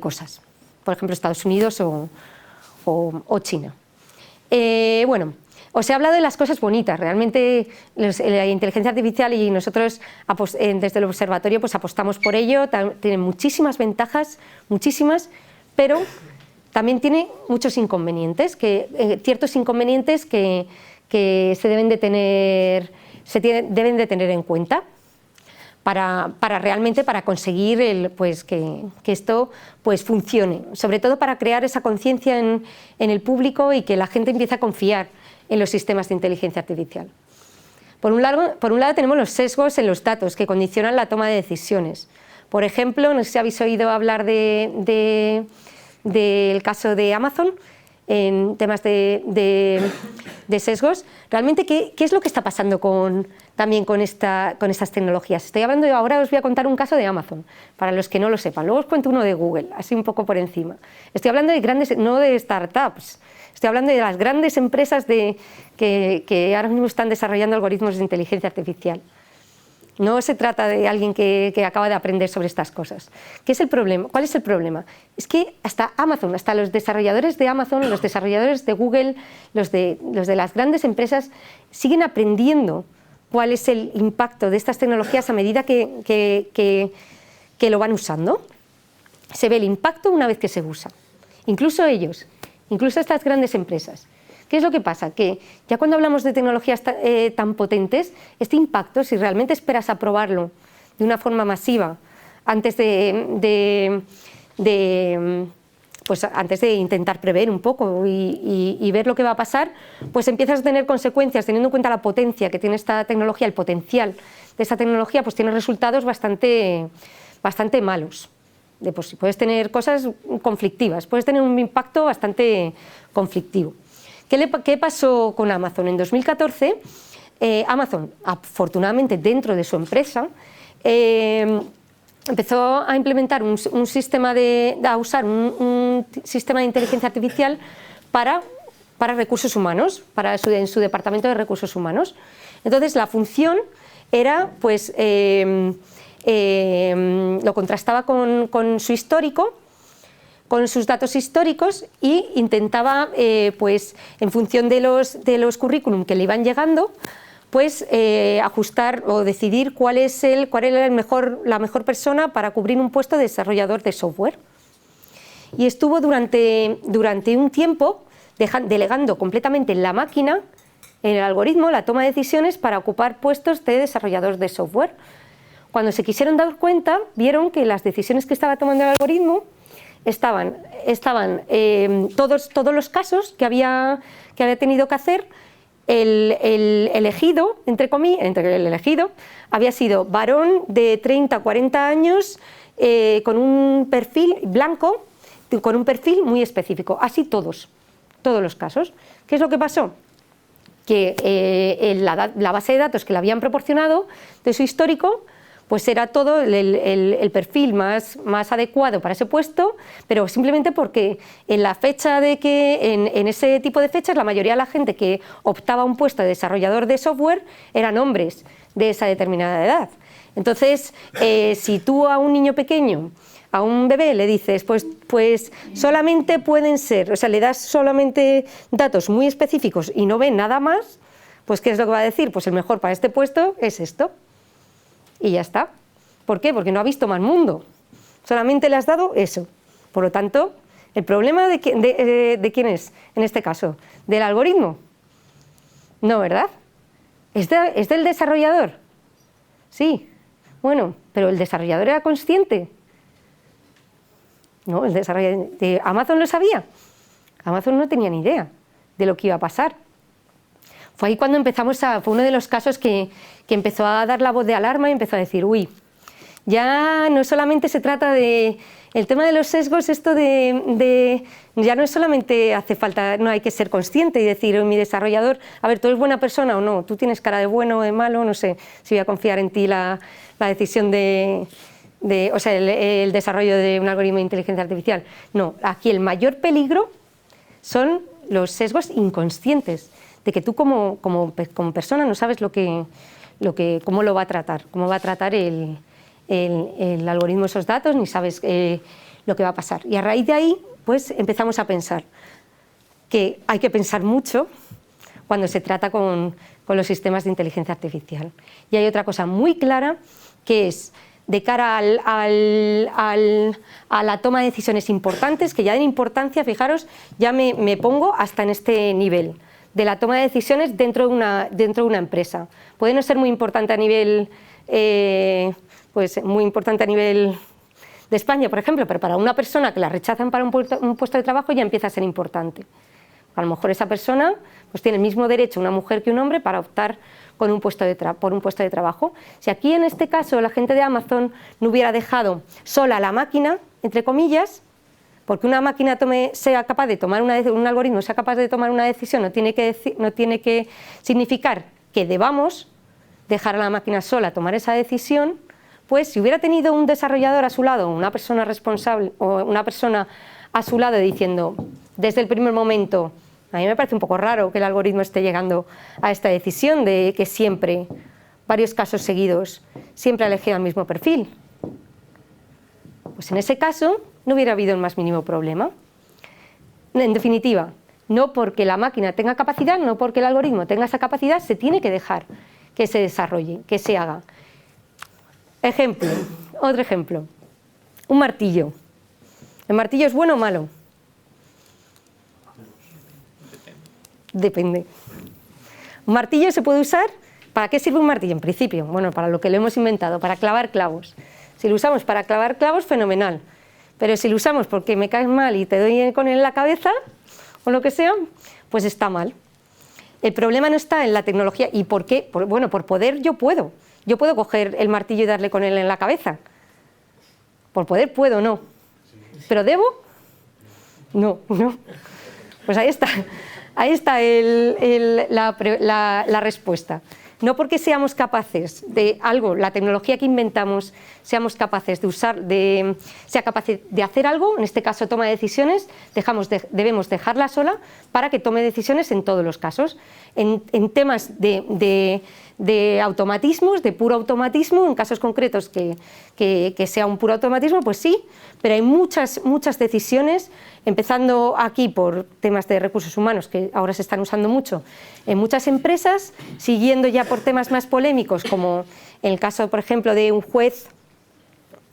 cosas. Por ejemplo, Estados Unidos o China. Bueno, os he hablado de las cosas bonitas. Realmente la inteligencia artificial, y nosotros desde el observatorio pues apostamos por ello, tiene muchísimas ventajas, muchísimas, pero también tiene muchos inconvenientes, ciertos inconvenientes que se deben de tener en cuenta para realmente conseguir que esto pues funcione, sobre todo para crear esa conciencia en el público y que la gente empiece a confiar en los sistemas de inteligencia artificial. Por un lado tenemos los sesgos en los datos que condicionan la toma de decisiones. Por ejemplo, no sé si habéis oído hablar del caso de Amazon en temas de sesgos. Realmente, ¿qué es lo que está pasando también con estas tecnologías? Ahora os voy a contar un caso de Amazon, para los que no lo sepan. Luego os cuento uno de Google, así un poco por encima. Estoy hablando de grandes, no de startups. Estoy hablando de las grandes empresas que ahora mismo están desarrollando algoritmos de inteligencia artificial. No se trata de alguien que acaba de aprender sobre estas cosas. ¿Qué es el problema? ¿Cuál es el problema? Es que hasta Amazon, hasta los desarrolladores de Amazon, los desarrolladores de Google, los de las grandes empresas, siguen aprendiendo cuál es el impacto de estas tecnologías a medida que lo van usando. Se ve el impacto una vez que se usa. Incluso ellos, incluso estas grandes empresas. ¿Qué es lo que pasa? Que ya cuando hablamos de tecnologías tan potentes, este impacto, si realmente esperas aprobarlo de una forma masiva antes pues antes de intentar prever un poco y ver lo que va a pasar, pues empiezas a tener consecuencias, teniendo en cuenta la potencia que tiene esta tecnología, el potencial de esta tecnología, pues tiene resultados bastante malos. Pues puedes tener cosas conflictivas, puedes tener un impacto bastante conflictivo. ¿Qué pasó con Amazon? En 2014, Amazon, afortunadamente dentro de su empresa, empezó a implementar un sistema usar un sistema de inteligencia artificial para recursos humanos, en su departamento de recursos humanos. Entonces la función era, pues, lo contrastaba con su histórico, con sus datos históricos, y intentaba, pues, en función de los currículum que le iban llegando, pues ajustar o decidir cuál era la mejor persona para cubrir un puesto de desarrollador de software. Y estuvo durante un tiempo delegando completamente en la máquina, en el algoritmo, la toma de decisiones para ocupar puestos de desarrollador de software. Cuando se quisieron dar cuenta, vieron que las decisiones que estaba tomando el algoritmo estaban todos los casos que había tenido que hacer. El elegido, entre comillas, el elegido había sido varón de 30 a 40 años, con un perfil blanco, con un perfil muy específico. Así todos los casos. ¿Qué es lo que pasó? Que la base de datos que le habían proporcionado de su histórico, pues era todo el perfil más adecuado para ese puesto, pero simplemente porque en la fecha en ese tipo de fechas, la mayoría de la gente que optaba a un puesto de desarrollador de software eran hombres de esa determinada edad. Entonces, si tú a un niño pequeño, a un bebé, le dices, pues solamente pueden ser, o sea, le das solamente datos muy específicos y no ve nada más, pues ¿qué es lo que va a decir? Pues el mejor para este puesto es esto. Y ya está. ¿Por qué? Porque no ha visto más mundo. Solamente le has dado eso. Por lo tanto, ¿el problema de quién es en este caso? ¿Del algoritmo? No, ¿verdad? ¿Es del desarrollador? Sí. Bueno, pero ¿el desarrollador era consciente? No, el desarrollador de Amazon lo sabía. Amazon no tenía ni idea de lo que iba a pasar. Fue ahí cuando fue uno de los casos que empezó a dar la voz de alarma y empezó a decir, uy, ya no solamente se trata de... El tema de los sesgos, ya no es solamente hace falta, no hay que ser consciente y decir, mi desarrollador, a ver, ¿tú eres buena persona o no? ¿Tú tienes cara de bueno o de malo? No sé si voy a confiar en ti la decisión o sea, el desarrollo de un algoritmo de inteligencia artificial. No, aquí el mayor peligro son los sesgos inconscientes, de que tú como persona no sabes cómo lo va a tratar, cómo va a tratar el algoritmo esos datos, ni sabes lo que va a pasar. Y a raíz de ahí, pues empezamos a pensar que hay que pensar mucho cuando se trata con los sistemas de inteligencia artificial. Y hay otra cosa muy clara, que es de cara a la toma de decisiones importantes, que ya en importancia, fijaros, ya me pongo hasta en este nivel de la toma de decisiones dentro de una empresa. Puede no ser muy importante a nivel, muy importante a nivel de España, por ejemplo, pero para una persona que la rechazan para un puesto de trabajo ya empieza a ser importante. A lo mejor esa persona pues tiene el mismo derecho una mujer que un hombre para optar por un puesto de trabajo. Si aquí en este caso la gente de Amazon no hubiera dejado sola a la máquina, entre comillas, porque una máquina sea capaz de tomar un algoritmo sea capaz de tomar una decisión, no tiene que significar que debamos dejar a la máquina sola tomar esa decisión. Pues si hubiera tenido un desarrollador a su lado, una persona responsable o una persona a su lado diciendo desde el primer momento, a mí me parece un poco raro que el algoritmo esté llegando a esta decisión de que siempre, varios casos seguidos, siempre ha elegido el mismo perfil. Pues en ese caso no hubiera habido el más mínimo problema. En definitiva, no porque la máquina tenga capacidad, no porque el algoritmo tenga esa capacidad, se tiene que dejar que se desarrolle, que se haga. Ejemplo, otro ejemplo, un martillo. ¿El martillo es bueno o malo? depende. Un martillo se puede usar, ¿para qué sirve un martillo en principio? Bueno, para lo que lo hemos inventado, para clavar clavos. Si lo usamos para clavar clavos, fenomenal. Pero si lo usamos porque me caes mal y te doy con él en la cabeza, o lo que sea, pues está mal. El problema no está en la tecnología. ¿Y por qué? Bueno, por poder yo puedo. Yo puedo coger el martillo y darle con él en la cabeza. Por poder puedo, no. ¿Pero debo? No, no. Pues ahí está. Ahí está la respuesta. No porque seamos capaces de algo, la tecnología que inventamos, seamos capaces de usar, sea capaz de hacer algo, en este caso toma de decisiones, debemos dejarla sola para que tome decisiones en todos los casos. En temas de automatismos, de puro automatismo, en casos concretos que sea un puro automatismo, pues sí, pero hay muchas decisiones, empezando aquí por temas de recursos humanos que ahora se están usando mucho en muchas empresas, siguiendo ya por temas más polémicos, como en el caso, por ejemplo, de un juez,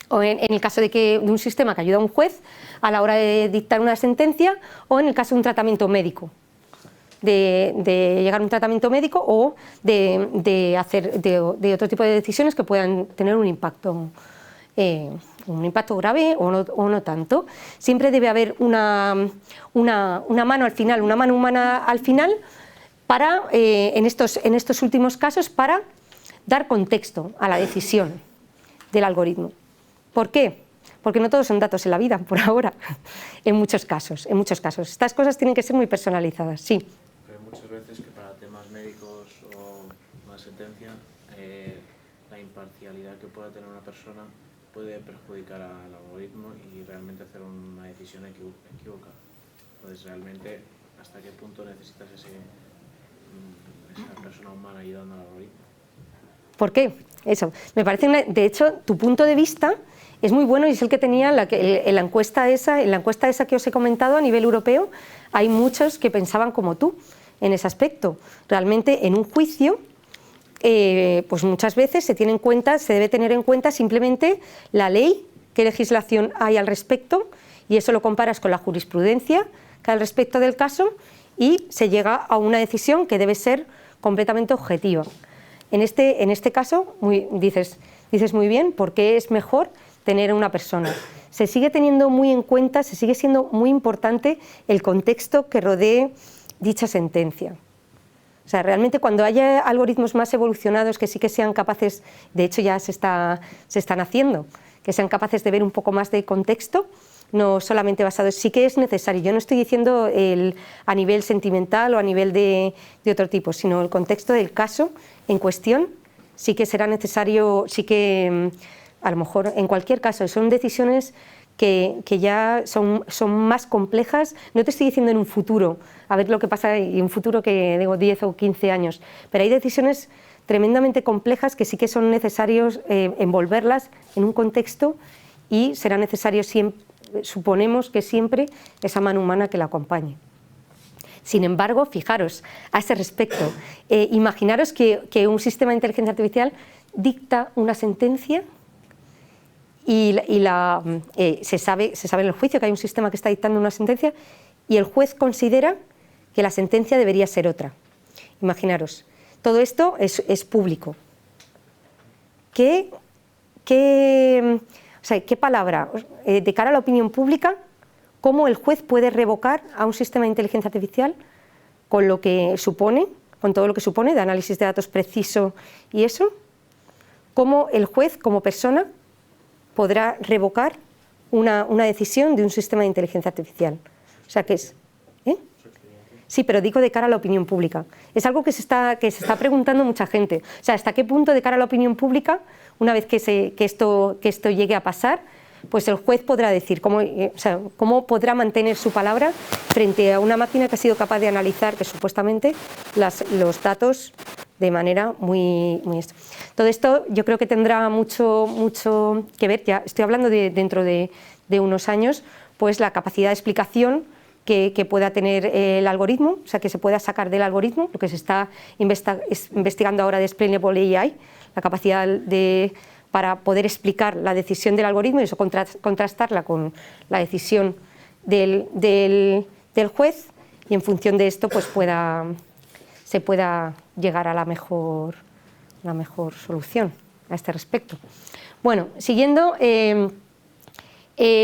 o en el caso de un sistema que ayuda a un juez a la hora de dictar una sentencia, o en el caso de un tratamiento médico, de llegar a un tratamiento médico o de otro tipo de decisiones que puedan tener un impacto grave o no tanto. Siempre debe haber una mano al final, una mano humana al final, para, en estos últimos casos, para dar contexto a la decisión del algoritmo. ¿Por qué? Porque no todos son datos en la vida, por ahora, en muchos casos. Estas cosas tienen que ser muy personalizadas, sí. Pero muchas veces que para temas médicos o una sentencia, la imparcialidad que pueda tener una persona puede perjudicar al algoritmo y realmente hacer una decisión equivocada. Entonces, realmente, ¿hasta qué punto necesitas esa persona humana ayudando al algoritmo? ¿Por qué? Eso. Me parece, de hecho, tu punto de vista es muy bueno y es el que tenía en la encuesta esa que os he comentado a nivel europeo. Hay muchos que pensaban como tú en ese aspecto. Realmente, en un juicio, pues muchas veces se debe tener en cuenta simplemente la ley, qué legislación hay al respecto, y eso lo comparas con la jurisprudencia que hay al respecto del caso, y se llega a una decisión que debe ser completamente objetiva. En este caso, dices muy bien, porque es mejor tener una persona. Se sigue teniendo muy en cuenta, se sigue siendo muy importante el contexto que rodee dicha sentencia. O sea, realmente cuando haya algoritmos más evolucionados que sí que sean capaces, de hecho ya se están haciendo, que sean capaces de ver un poco más de contexto, no solamente basado, sí que es necesario. Yo no estoy diciendo a nivel sentimental o a nivel de otro tipo, sino el contexto del caso en cuestión, sí que será necesario, sí que a lo mejor en cualquier caso son decisiones que ya son más complejas. No te estoy diciendo en un futuro, a ver lo que pasa en un futuro que digo 10 o 15 años, pero hay decisiones tremendamente complejas que sí que son necesarios envolverlas en un contexto y será necesario suponemos que siempre esa mano humana que la acompañe. Sin embargo, fijaros a ese respecto, imaginaros que un sistema de inteligencia artificial dicta una sentencia y se sabe en el juicio que hay un sistema que está dictando una sentencia y el juez considera que la sentencia debería ser otra. Imaginaros, todo esto es público. ¿Qué palabra, de cara a la opinión pública, cómo el juez puede revocar a un sistema de inteligencia artificial con lo que supone, con todo lo que supone de análisis de datos preciso y eso? ¿Cómo el juez, como persona, podrá revocar una decisión de un sistema de inteligencia artificial? O sea, ¿qué es? Sí, pero digo de cara a la opinión pública. Es algo que se está preguntando mucha gente. O sea, ¿hasta qué punto de cara a la opinión pública, una vez que esto llegue a pasar, pues el juez podrá decir cómo podrá mantener su palabra frente a una máquina que ha sido capaz de analizar, que supuestamente, los datos de manera muy... Todo esto yo creo que tendrá mucho que ver, ya estoy hablando dentro de unos años, pues la capacidad de explicación que pueda tener el algoritmo, o sea, que se pueda sacar del algoritmo, lo que se está investigando ahora de Explainable AI, la capacidad para poder explicar la decisión del algoritmo y eso contrastarla con la decisión del juez, y en función de esto pues se pueda llegar a la mejor solución a este respecto. Bueno, siguiendo,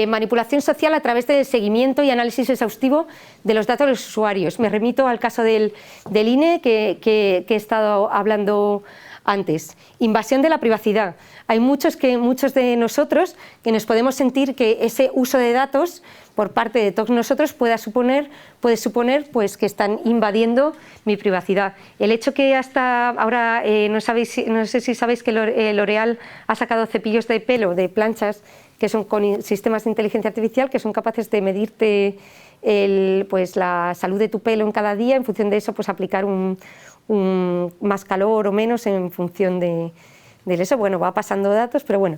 manipulación social a través del seguimiento y análisis exhaustivo de los datos de los usuarios. Me remito al caso del INE que he estado hablando antes. Invasión de la privacidad. Hay muchos de nosotros que nos podemos sentir que ese uso de datos por parte de todos nosotros puede suponer pues, que están invadiendo mi privacidad. El hecho que hasta ahora, no sé si sabéis que L'Oréal ha sacado cepillos de pelo, de planchas, que son con sistemas de inteligencia artificial que son capaces de medirte pues, la salud de tu pelo en cada día, en función de eso pues aplicar más calor o menos en función de eso. Bueno, va pasando datos, pero bueno,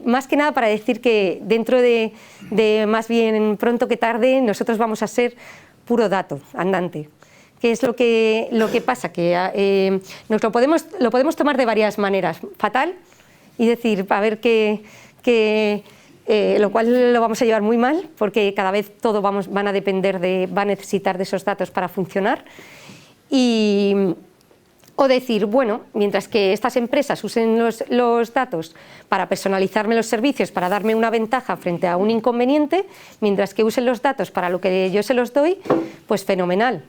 más que nada para decir que dentro de más bien pronto que tarde nosotros vamos a ser puro dato andante. ¿Qué es lo que pasa? Que lo podemos tomar de varias maneras. Fatal, y decir, a ver lo cual lo vamos a llevar muy mal, porque cada vez todo va a necesitar de esos datos para funcionar. O decir, bueno, mientras que estas empresas usen los datos para personalizarme los servicios, para darme una ventaja frente a un inconveniente, mientras que usen los datos para lo que yo se los doy, pues fenomenal.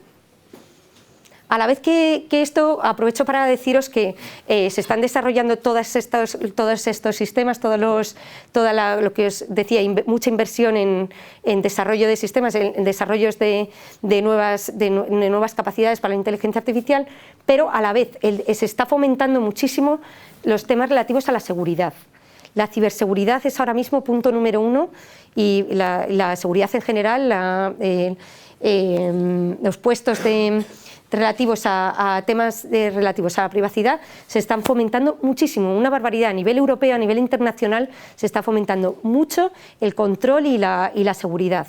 A la vez que esto, aprovecho para deciros que se están desarrollando todos estos sistemas, lo que os decía, mucha inversión en desarrollo de sistemas, en desarrollos de nuevas capacidades para la inteligencia artificial, pero a la vez se está fomentando muchísimo los temas relativos a la seguridad. La ciberseguridad es ahora mismo punto número 1 y la seguridad en general, los puestos relativos a temas relativos a la privacidad se están fomentando muchísimo, una barbaridad a nivel europeo, a nivel internacional, se está fomentando mucho el control y la seguridad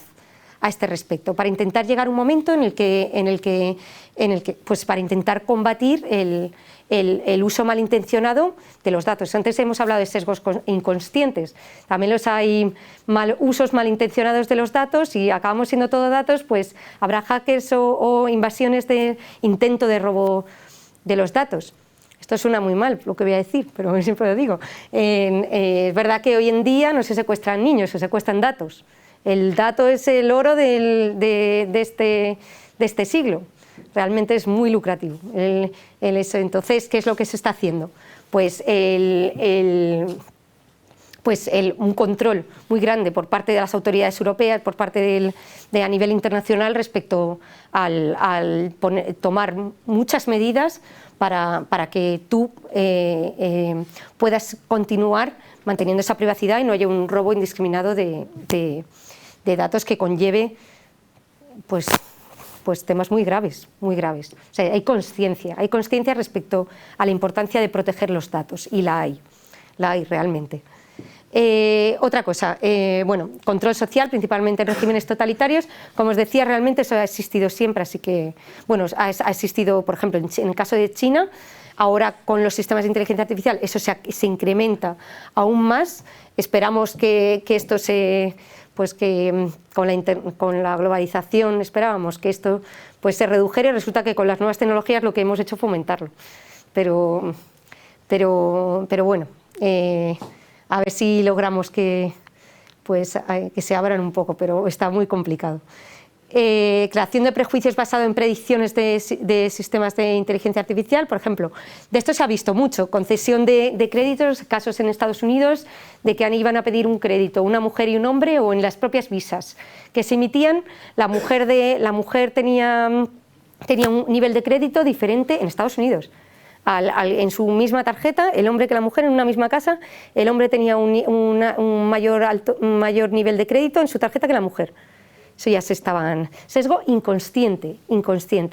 a este respecto, para intentar llegar a un momento en el que pues para intentar combatir el uso malintencionado de los datos. Antes hemos hablado de sesgos inconscientes, también hay usos malintencionados de los datos y acabamos siendo todo datos, pues habrá hackers o invasiones de intento de robo de los datos. Esto suena muy mal lo que voy a decir, pero siempre lo digo. Es verdad que hoy en día no se secuestran niños, se secuestran datos. El dato es el oro de este siglo. Realmente es muy lucrativo. Entonces, ¿qué es lo que se está haciendo? Pues un control muy grande por parte de las autoridades europeas, por parte a nivel internacional respecto al tomar muchas medidas para que tú puedas continuar manteniendo esa privacidad y no haya un robo indiscriminado de datos que conlleve pues temas muy graves, muy graves. O sea, hay conciencia respecto a la importancia de proteger los datos, y la hay realmente. Otra cosa, bueno, control social, principalmente en regímenes totalitarios. Como os decía, realmente eso ha existido siempre, así que, bueno, ha existido, por ejemplo, en el caso de China. Ahora, con los sistemas de inteligencia artificial, eso se incrementa aún más. Esperamos que esto pues que con la globalización esperábamos que esto pues se redujera, y resulta que con las nuevas tecnologías lo que hemos hecho es fomentarlo. Pero bueno, a ver si logramos que se abran un poco, pero está muy complicado. Creación de prejuicios basado en predicciones de sistemas de inteligencia artificial, por ejemplo. De esto se ha visto mucho, concesión de créditos, casos en Estados Unidos de que iban a pedir un crédito una mujer y un hombre, o en las propias visas que se emitían, la mujer tenía un nivel de crédito diferente en Estados Unidos. En su misma tarjeta, el hombre que la mujer, en una misma casa, el hombre tenía un mayor nivel de crédito en su tarjeta que la mujer. Eso ya sesgo inconsciente.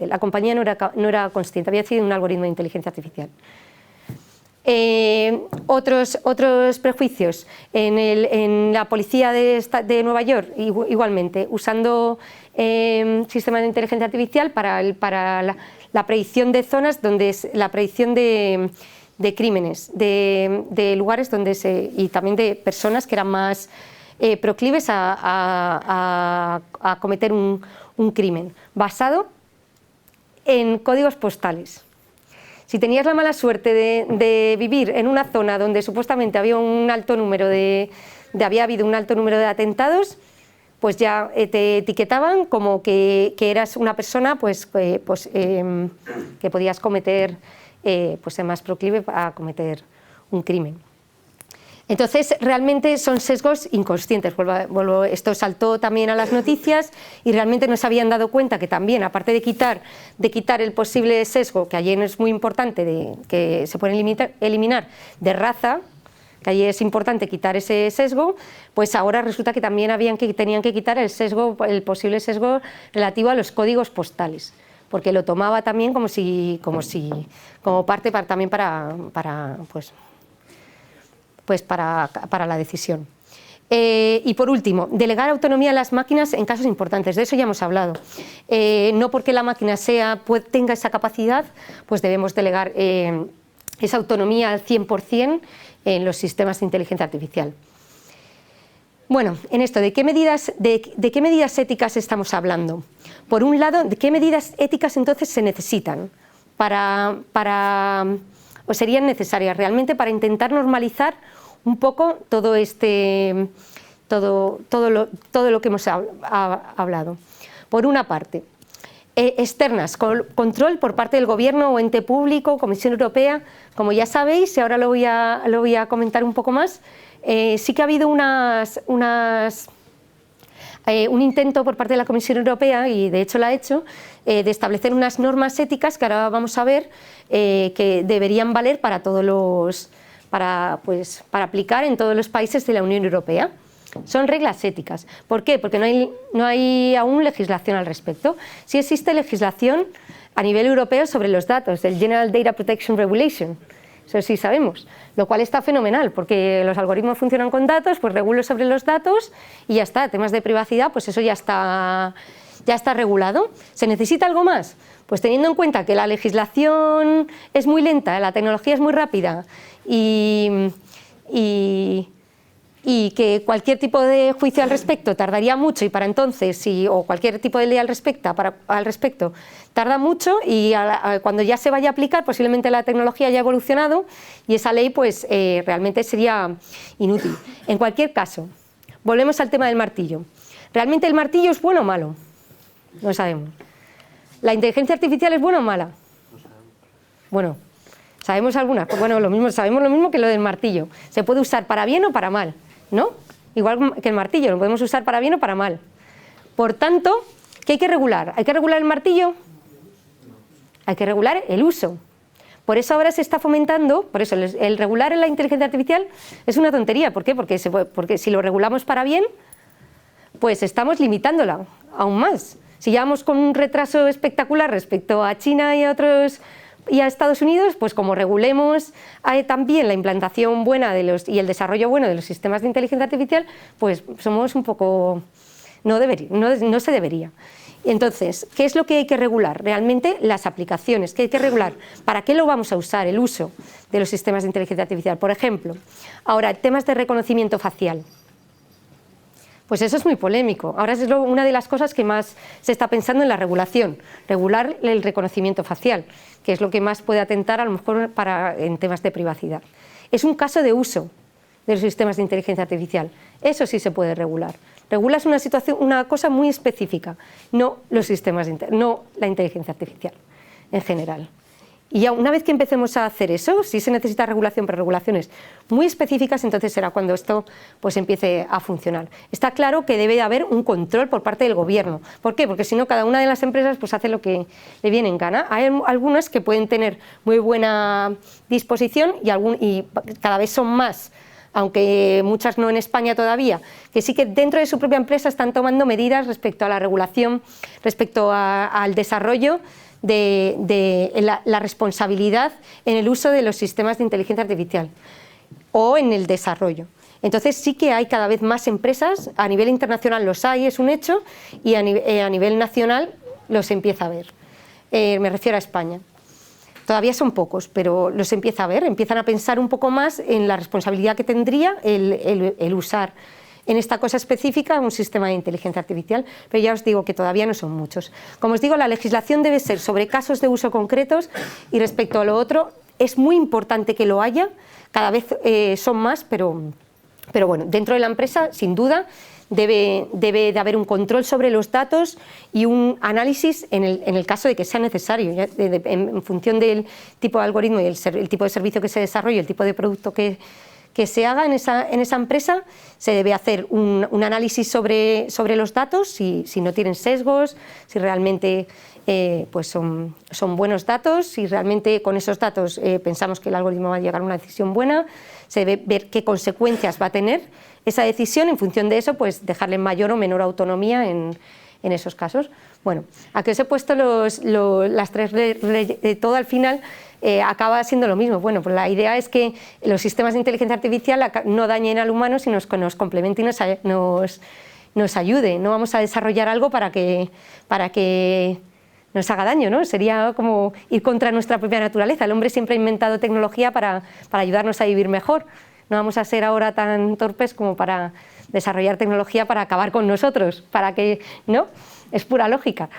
La compañía no era consciente, había sido un algoritmo de inteligencia artificial. Otros prejuicios en la policía de Nueva York, igualmente, usando sistemas de inteligencia artificial para la predicción de zonas, la predicción de crímenes, de lugares y también de personas que eran más proclives a cometer un crimen basado en códigos postales. Si tenías la mala suerte de vivir en una zona donde supuestamente había un alto número había habido un alto número de atentados, pues ya te etiquetaban como que eras una persona que podías cometer, pues ser más proclive a cometer un crimen. Entonces, realmente son sesgos inconscientes. Esto saltó también a las noticias y realmente no se habían dado cuenta que también, aparte de quitar el posible sesgo, que allí es muy importante, que se puede eliminar de raza, que allí es importante quitar ese sesgo, pues ahora resulta que también tenían que quitar el posible sesgo relativo a los códigos postales, porque lo tomaba también como parte también para la decisión. Y por último, delegar autonomía a las máquinas en casos importantes, de eso ya hemos hablado. No porque la máquina tenga esa capacidad, pues debemos delegar esa autonomía al 100% en los sistemas de inteligencia artificial. Bueno, en esto, ¿de qué medidas éticas estamos hablando? Por un lado, ¿de qué medidas éticas entonces se necesitan o serían necesarias realmente para intentar normalizar un poco todo lo que hemos hablado? Por una parte, externas, control por parte del gobierno o ente público, Comisión Europea, como ya sabéis, y ahora lo voy a comentar un poco más, sí que ha habido un intento por parte de la Comisión Europea, y de hecho la ha hecho, de establecer unas normas éticas que ahora vamos a ver que deberían valer para aplicar en todos los países de la Unión Europea. Son reglas éticas. ¿Por qué? Porque no hay aún legislación al respecto. Sí existe legislación a nivel europeo sobre los datos, el General Data Protection Regulation, eso sí sabemos, lo cual está fenomenal, porque los algoritmos funcionan con datos, pues regulo sobre los datos y ya está. Temas de privacidad, pues eso ya está regulado. ¿Se necesita algo más? Pues teniendo en cuenta que la legislación es muy lenta, la tecnología es muy rápida y que cualquier tipo de juicio al respecto tardaría mucho, y para entonces, o cualquier tipo de ley al respecto tarda mucho, y cuando ya se vaya a aplicar posiblemente la tecnología haya evolucionado y esa ley pues realmente sería inútil. En cualquier caso, volvemos al tema del martillo. ¿Realmente el martillo es bueno o malo? No sabemos. ¿La inteligencia artificial es buena o mala? Bueno, sabemos algunas. Pues bueno, sabemos lo mismo que lo del martillo. Se puede usar para bien o para mal, ¿no? Igual que el martillo, lo podemos usar para bien o para mal. Por tanto, ¿qué hay que regular? ¿Hay que regular el martillo? Hay que regular el uso. Por eso ahora se está fomentando, por eso el regular en la inteligencia artificial es una tontería. ¿Por qué? Porque si lo regulamos para bien, pues estamos limitándola aún más. Si llevamos con un retraso espectacular respecto a China y a Estados Unidos, pues como regulemos también la implantación buena y el desarrollo bueno de los sistemas de inteligencia artificial, pues somos un poco... no se debería. Entonces, ¿qué es lo que hay que regular? Realmente las aplicaciones, ¿qué hay que regular? ¿Para qué lo vamos a usar, el uso de los sistemas de inteligencia artificial? Por ejemplo, ahora, temas de reconocimiento facial. Pues eso es muy polémico. Ahora es una de las cosas que más se está pensando en la regulación, regular el reconocimiento facial, que es lo que más puede atentar a lo mejor en temas de privacidad. Es un caso de uso de los sistemas de inteligencia artificial. Eso sí se puede regular. Regulas una cosa muy específica, no la inteligencia artificial en general. Y ya una vez que empecemos a hacer eso, sí se necesita regulación, pero regulaciones muy específicas, entonces será cuando esto pues empiece a funcionar. Está claro que debe haber un control por parte del gobierno. ¿Por qué? Porque si no, cada una de las empresas pues hace lo que le viene en gana. Hay algunas que pueden tener muy buena disposición y cada vez son más, aunque muchas no en España todavía, que sí que dentro de su propia empresa están tomando medidas respecto a la regulación, respecto al desarrollo de la responsabilidad en el uso de los sistemas de inteligencia artificial o en el desarrollo. Entonces sí que hay cada vez más empresas, a nivel internacional los hay, es un hecho, y a nivel nacional los empieza a ver. Me refiero a España. Todavía son pocos, pero los empieza a ver, empiezan a pensar un poco más en la responsabilidad que tendría el usar en esta cosa específica un sistema de inteligencia artificial, pero ya os digo que todavía no son muchos. Como os digo, la legislación debe ser sobre casos de uso concretos y respecto a lo otro es muy importante que lo haya, cada vez son más, pero bueno, dentro de la empresa, sin duda, debe de haber un control sobre los datos y un análisis en el caso de que sea necesario, en función del tipo de algoritmo y el tipo de servicio que se desarrolle, el tipo de producto que se haga en esa empresa, se debe hacer un análisis sobre los datos, si no tienen sesgos, si realmente pues son buenos datos, si realmente con esos datos pensamos que el algoritmo va a llegar a una decisión buena, se debe ver qué consecuencias va a tener esa decisión, en función de eso pues dejarle mayor o menor autonomía en esos casos. Bueno, aquí os he puesto las tres leyes, todo al final acaba siendo lo mismo. Bueno, pues la idea es que los sistemas de inteligencia artificial no dañen al humano, sino que nos complemente y nos ayude. No vamos a desarrollar algo para que nos haga daño, ¿no? Sería como ir contra nuestra propia naturaleza. El hombre siempre ha inventado tecnología para ayudarnos a vivir mejor. No vamos a ser ahora tan torpes como para desarrollar tecnología para acabar con nosotros, para que, ¿no? Es pura lógica.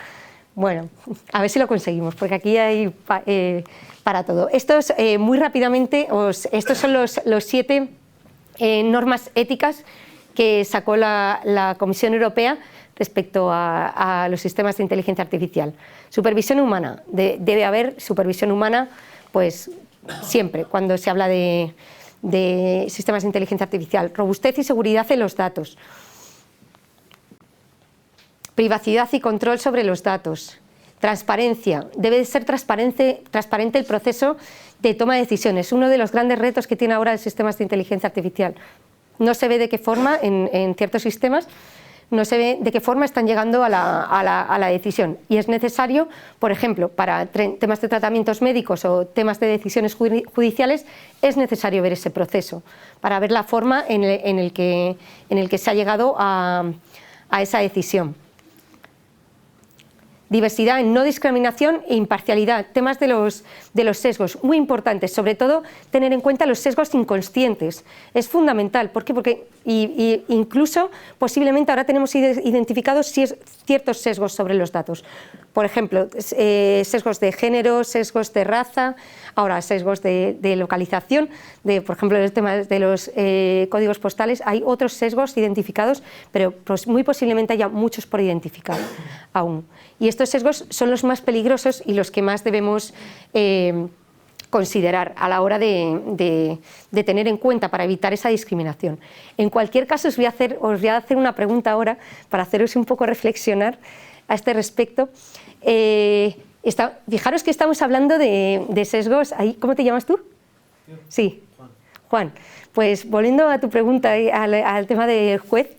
Bueno, a ver si lo conseguimos, porque aquí hay para todo. Estos, muy rápidamente, estos son los 7 normas éticas que sacó la Comisión Europea respecto a los sistemas de inteligencia artificial. Supervisión humana. Debe haber supervisión humana, pues siempre, cuando se habla de sistemas de inteligencia artificial. Robustez y seguridad en los datos. Privacidad y control sobre los datos. Transparencia. Debe de ser transparente el proceso de toma de decisiones. Uno de los grandes retos que tiene ahora el sistemas de inteligencia artificial. No se ve de qué forma en ciertos sistemas, no se ve de qué forma están llegando a la decisión. Y es necesario, por ejemplo, para temas de tratamientos médicos o temas de decisiones judiciales, es necesario ver ese proceso, para ver la forma en el que se ha llegado a esa decisión. Diversidad en no discriminación e imparcialidad, temas de los sesgos, muy importantes, sobre todo tener en cuenta los sesgos inconscientes, es fundamental. ¿Por qué? Porque incluso posiblemente ahora tenemos identificados ciertos sesgos sobre los datos, por ejemplo, sesgos de género, sesgos de raza, ahora sesgos de localización, por ejemplo, en el tema de los códigos postales hay otros sesgos identificados, pero pues muy posiblemente haya muchos por identificar aún. Y estos sesgos son los más peligrosos y los que más debemos considerar a la hora de tener en cuenta para evitar esa discriminación. En cualquier caso, os voy a hacer una pregunta ahora para haceros un poco reflexionar a este respecto. Fijaros que estamos hablando de sesgos. ¿Cómo te llamas tú? Sí, Juan. Pues volviendo a tu pregunta, al tema del juez,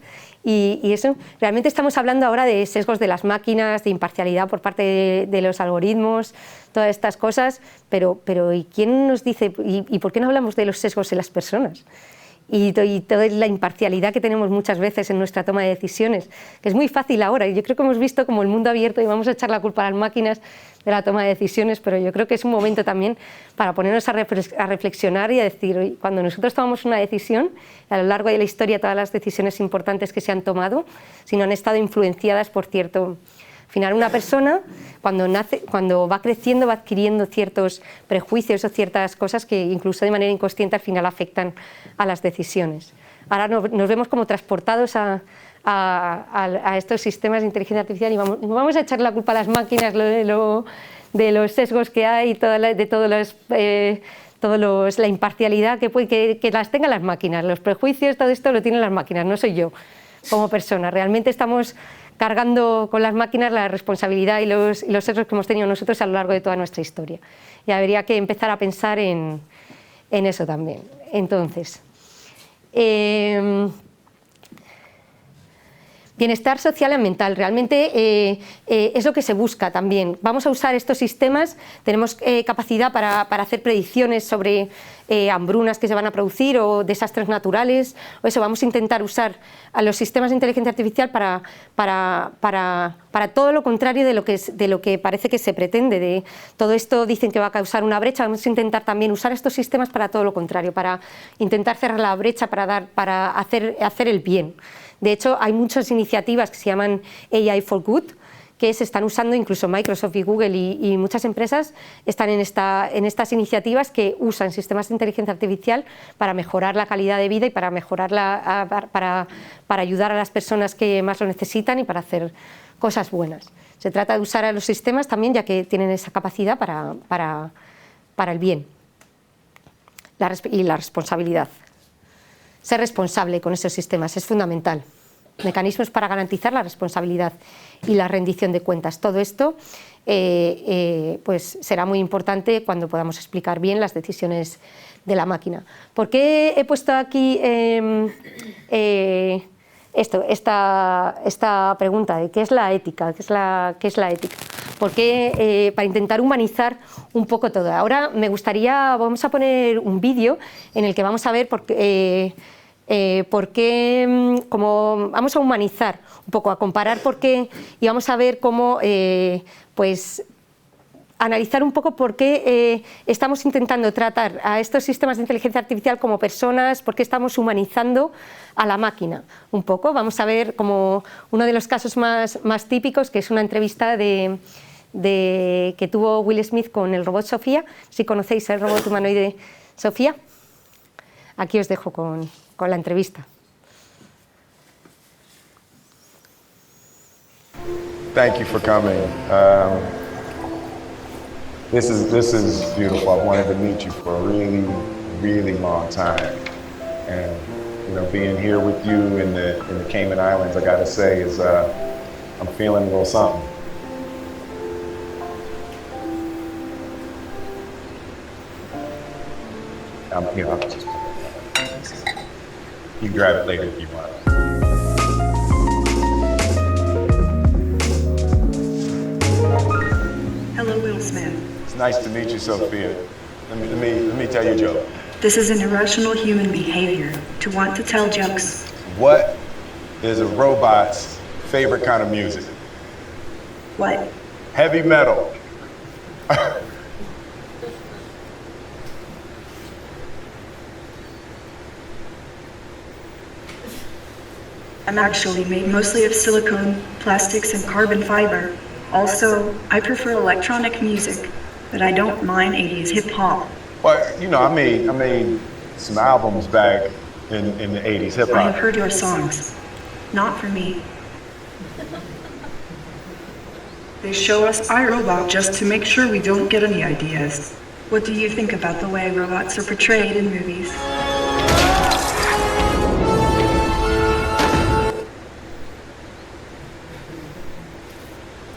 y eso, realmente estamos hablando ahora de sesgos de las máquinas, de imparcialidad por parte de los algoritmos, todas estas cosas, pero ¿y quién nos dice, y por qué no hablamos de los sesgos en las personas? Y toda la imparcialidad que tenemos muchas veces en nuestra toma de decisiones, que es muy fácil ahora. Yo creo que hemos visto como el mundo abierto y vamos a echar la culpa a las máquinas de la toma de decisiones, pero yo creo que es un momento también para ponernos a reflexionar y a decir, cuando nosotros tomamos una decisión, a lo largo de la historia todas las decisiones importantes que se han tomado, si no han estado influenciadas por cierto... Al final una persona cuando va creciendo va adquiriendo ciertos prejuicios o ciertas cosas que incluso de manera inconsciente al final afectan a las decisiones. Ahora nos vemos como transportados a estos sistemas de inteligencia artificial y vamos a echar la culpa a las máquinas de los sesgos que hay, la imparcialidad que las tengan las máquinas, los prejuicios, todo esto lo tienen las máquinas, no soy yo como persona. Realmente estamos cargando con las máquinas la responsabilidad y los sesgos que hemos tenido nosotros a lo largo de toda nuestra historia. Y habría que empezar a pensar en eso también. Entonces, Bienestar social y mental, realmente es lo que se busca también. Vamos a usar estos sistemas, tenemos capacidad para hacer predicciones sobre hambrunas que se van a producir o desastres naturales, o eso, vamos a intentar usar a los sistemas de inteligencia artificial para todo lo contrario de lo que parece que se pretende. De todo esto dicen que va a causar una brecha, vamos a intentar también usar estos sistemas para todo lo contrario, para intentar cerrar la brecha, para hacer el bien. De hecho, hay muchas iniciativas que se llaman AI for Good, que se están usando, incluso Microsoft y Google y muchas empresas están en estas iniciativas que usan sistemas de inteligencia artificial para mejorar la calidad de vida y para ayudar a las personas que más lo necesitan y para hacer cosas buenas. Se trata de usar a los sistemas también, ya que tienen esa capacidad para el bien y la responsabilidad. Ser responsable con esos sistemas es fundamental. Mecanismos para garantizar la responsabilidad y la rendición de cuentas. Todo esto pues será muy importante cuando podamos explicar bien las decisiones de la máquina. ¿Por qué he puesto aquí esta pregunta de qué es la ética? ¿Qué es la ética? Porque para intentar humanizar un poco todo. Ahora vamos a poner un vídeo en el que vamos a ver por qué, como vamos a humanizar un poco, a comparar por qué, y vamos a ver cómo, pues, analizar un poco por qué estamos intentando tratar a estos sistemas de inteligencia artificial como personas, por qué estamos humanizando a la máquina un poco. Vamos a ver como uno de los casos más típicos, que es una entrevista que tuvo Will Smith con el robot Sofía. Si conocéis el robot humanoide Sofía, aquí os dejo con la entrevista. Thank you for coming. This is beautiful. I've wanted to meet you for a really, really long time, and you know, being here with you in the Cayman Islands, I gotta say, is I'm feeling a little something. You can grab it later if you want. Hello, Will Smith. It's nice to meet you, Sophia. Let me tell you a joke. This is an irrational human behavior to want to tell jokes. What is a robot's favorite kind of music? What? Heavy metal. I'm actually made mostly of silicone, plastics, and carbon fiber. Also, I prefer electronic music, but I don't mind 80s hip-hop. Well, you know, I made some albums back in the 80s hip-hop. I have heard your songs. Not for me. They show us iRobot just to make sure we don't get any ideas. What do you think about the way robots are portrayed in movies?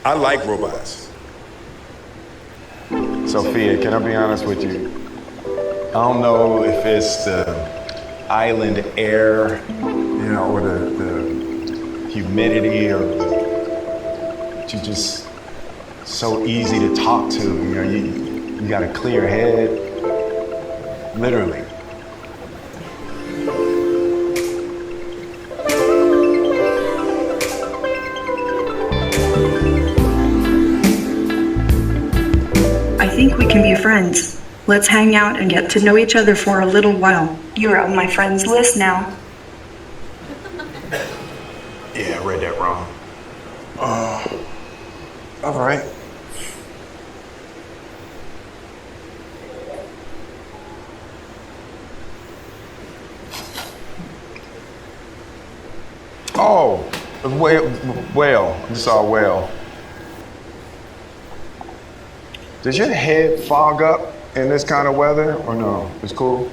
I like robots. Sophia, can I be honest with you? I don't know if it's the island air, you know, or the humidity, or but you're just so easy to talk to. You know, you got a clear head, literally. I think we can be friends. Let's hang out and get to know each other for a little while. You're on my friends list now. Yeah, I read that wrong. All right. Oh, whale. I saw a whale. Does your head fog up in this kind of weather or no? It's cool.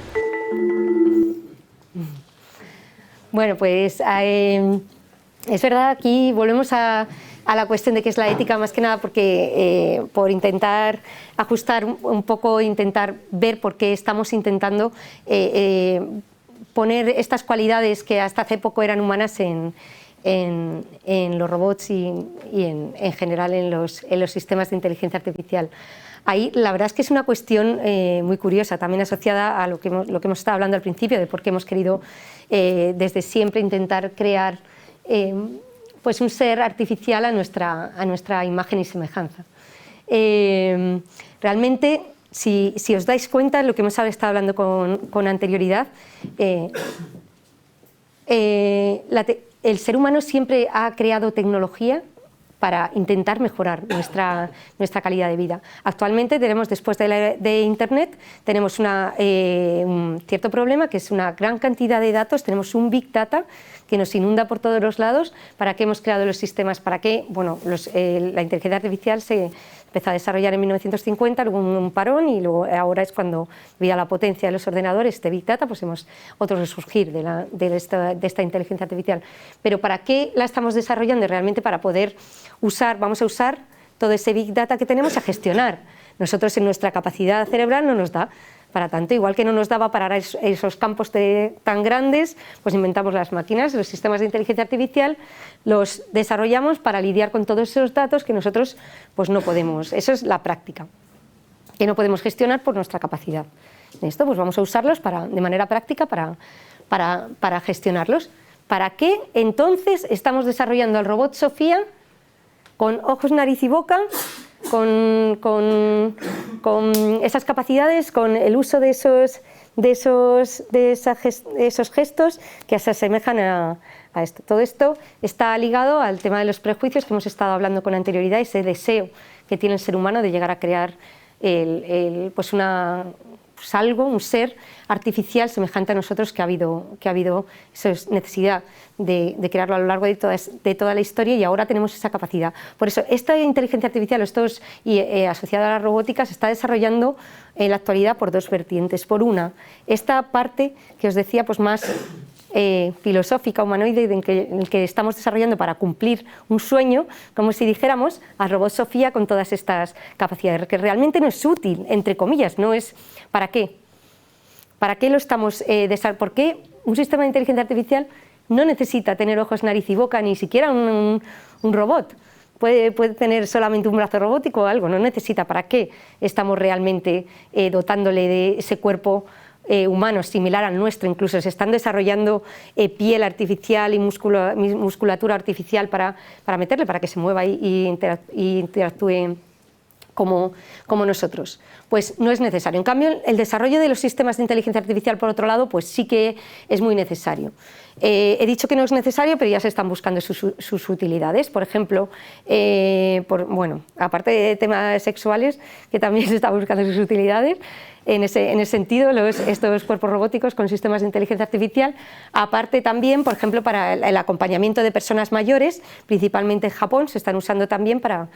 Bueno, pues es verdad, aquí volvemos a la cuestión de qué es la ética, más que nada porque por intentar ajustar un poco, intentar ver por qué estamos intentando poner estas cualidades que hasta hace poco eran humanas en en los robots y en general en los sistemas de inteligencia artificial. Ahí la verdad es que es una cuestión muy curiosa, también asociada a lo que hemos estado hablando al principio, de por qué hemos querido desde siempre intentar crear pues un ser artificial a nuestra imagen y semejanza. Realmente, si os dais cuenta, lo que hemos estado hablando con anterioridad, el ser humano siempre ha creado tecnología para intentar mejorar nuestra calidad de vida. Actualmente tenemos, después de Internet, tenemos un cierto problema, que es una gran cantidad de datos, tenemos un Big Data que nos inunda por todos los lados. ¿Para qué hemos creado los sistemas? ¿Para qué? Bueno, la inteligencia artificial se empezó a desarrollar en 1950, luego un parón, y luego ahora es cuando, debido a la potencia de los ordenadores de Big Data, pues hemos otro resurgir de esta inteligencia artificial. Pero ¿para qué la estamos desarrollando? Realmente para poder vamos a usar todo ese Big Data que tenemos a gestionar. Nosotros en nuestra capacidad cerebral no nos da para tanto, igual que no nos daba para esos campos tan grandes, pues inventamos las máquinas, los sistemas de inteligencia artificial, los desarrollamos para lidiar con todos esos datos que nosotros pues no podemos. Eso es la práctica, que no podemos gestionar por nuestra capacidad. Esto pues vamos a usarlos de manera práctica para gestionarlos. ¿Para qué entonces estamos desarrollando el robot Sofía con ojos, nariz y boca, con esas capacidades, con el uso de esos gestos que se asemejan a esto? Todo esto está ligado al tema de los prejuicios que hemos estado hablando con anterioridad, ese deseo que tiene el ser humano de llegar a crear algo, un ser artificial semejante a nosotros, que ha habido esa necesidad de crearlo a lo largo de toda la historia, y ahora tenemos esa capacidad. Por eso, esta inteligencia artificial asociada a la robótica se está desarrollando en la actualidad por dos vertientes. Por una, esta parte que os decía, pues más filosófica, humanoide, en que estamos desarrollando para cumplir un sueño, como si dijéramos, al robot Sofía con todas estas capacidades, que realmente no es útil, entre comillas, no es. ¿Para qué? ¿Para qué lo estamos desarrollando? ¿Por qué un sistema de inteligencia artificial no necesita tener ojos, nariz y boca, ni siquiera un robot? Puede tener solamente un brazo robótico o algo, no necesita. ¿Para qué estamos realmente dotándole de ese cuerpo humano similar al nuestro? Incluso se están desarrollando piel artificial y musculatura artificial para meterle, para que se mueva y interactúe como nosotros. Pues no es necesario. En cambio, el desarrollo de los sistemas de inteligencia artificial, por otro lado, pues sí que es muy necesario. He dicho que no es necesario, pero ya se están buscando sus utilidades. Por ejemplo, aparte de temas sexuales, que también se están buscando sus utilidades, en ese sentido, estos cuerpos robóticos con sistemas de inteligencia artificial, aparte también, por ejemplo, para el acompañamiento de personas mayores, principalmente en Japón, se están usando también para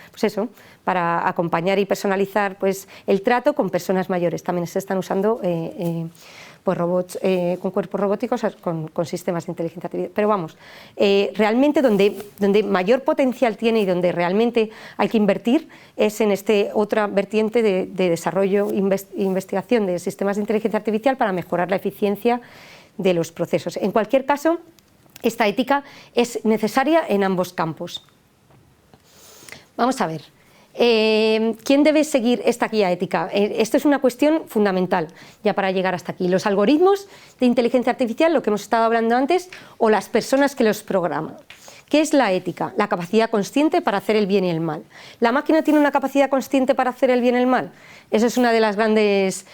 acompañar y personalizar pues, el trato con personas mayores. También se están usando pues robots con cuerpos robóticos con sistemas de inteligencia artificial. Pero vamos, realmente donde mayor potencial tiene y donde realmente hay que invertir es en otra vertiente de desarrollo e investigación de sistemas de inteligencia artificial para mejorar la eficiencia de los procesos. En cualquier caso, esta ética es necesaria en ambos campos. Vamos a ver. ¿Quién debe seguir esta guía ética? Esto es una cuestión fundamental ya para llegar hasta aquí. ¿Los algoritmos de inteligencia artificial, lo que hemos estado hablando antes, o las personas que los programan? ¿Qué es la ética? La capacidad consciente para hacer el bien y el mal. ¿La máquina tiene una capacidad consciente para hacer el bien y el mal? Esa es una de las grandes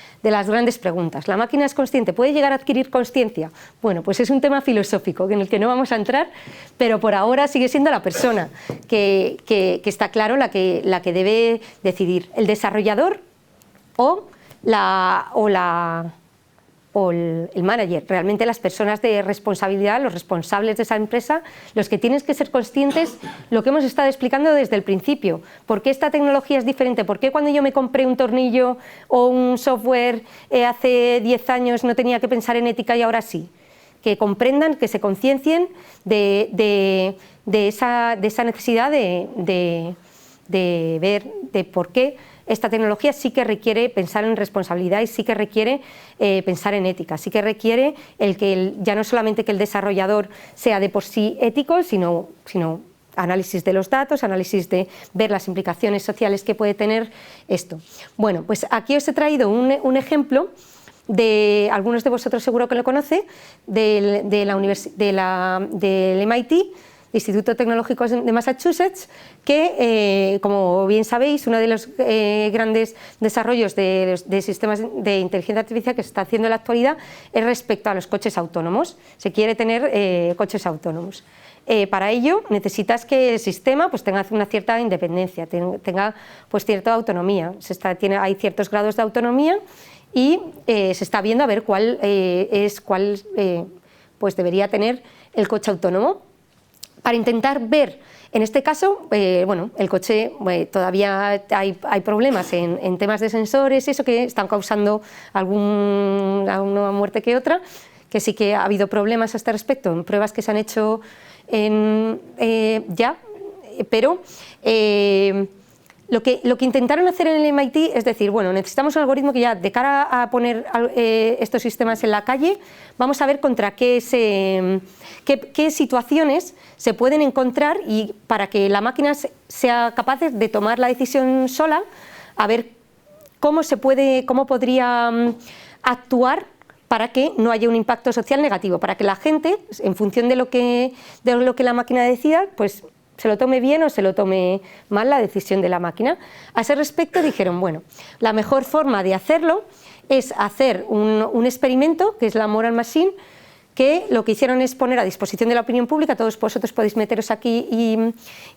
preguntas. ¿La máquina es consciente? ¿Puede llegar a adquirir consciencia? Bueno, pues es un tema filosófico en el que no vamos a entrar, pero por ahora sigue siendo la persona que está claro la que debe decidir. ¿El desarrollador o el manager? Realmente las personas de responsabilidad, los responsables de esa empresa, los que tienen que ser conscientes, lo que hemos estado explicando desde el principio. ¿Por qué esta tecnología es diferente? ¿Por qué cuando yo me compré un tornillo o un software hace 10 años no tenía que pensar en ética y ahora sí? Que comprendan, que se conciencien de esa necesidad de ver de por qué esta tecnología sí que requiere pensar en responsabilidad y sí que requiere pensar en ética, sí que requiere ya no solamente que el desarrollador sea de por sí ético, sino análisis de los datos, análisis de ver las implicaciones sociales que puede tener esto. Bueno, pues aquí os he traído un ejemplo de, algunos de vosotros seguro que lo conocen, del MIT, Instituto Tecnológico de Massachusetts, que, como bien sabéis, uno de los grandes desarrollos de sistemas de inteligencia artificial que se está haciendo en la actualidad es respecto a los coches autónomos. Se quiere tener coches autónomos. Para ello necesitas que el sistema pues, tenga una cierta independencia, tenga pues, cierta autonomía. Hay ciertos grados de autonomía y se está viendo a ver cuál pues debería tener el coche autónomo. Para intentar ver, en este caso, bueno, el coche todavía hay problemas en temas de sensores, eso que están causando alguna muerte que otra, que sí que ha habido problemas a este respecto en pruebas que se han hecho ya, pero lo que intentaron hacer en el MIT es decir, bueno, necesitamos un algoritmo que ya de cara a poner estos sistemas en la calle, vamos a ver contra qué situaciones se pueden encontrar y para que la máquina sea capaz de tomar la decisión sola, a ver cómo podría actuar para que no haya un impacto social negativo, para que la gente, en función de lo que la máquina decida, pues se lo tome bien o se lo tome mal la decisión de la máquina. A ese respecto dijeron, bueno, la mejor forma de hacerlo es hacer un experimento, que es la Moral Machine, que lo que hicieron es poner a disposición de la opinión pública, todos vosotros podéis meteros aquí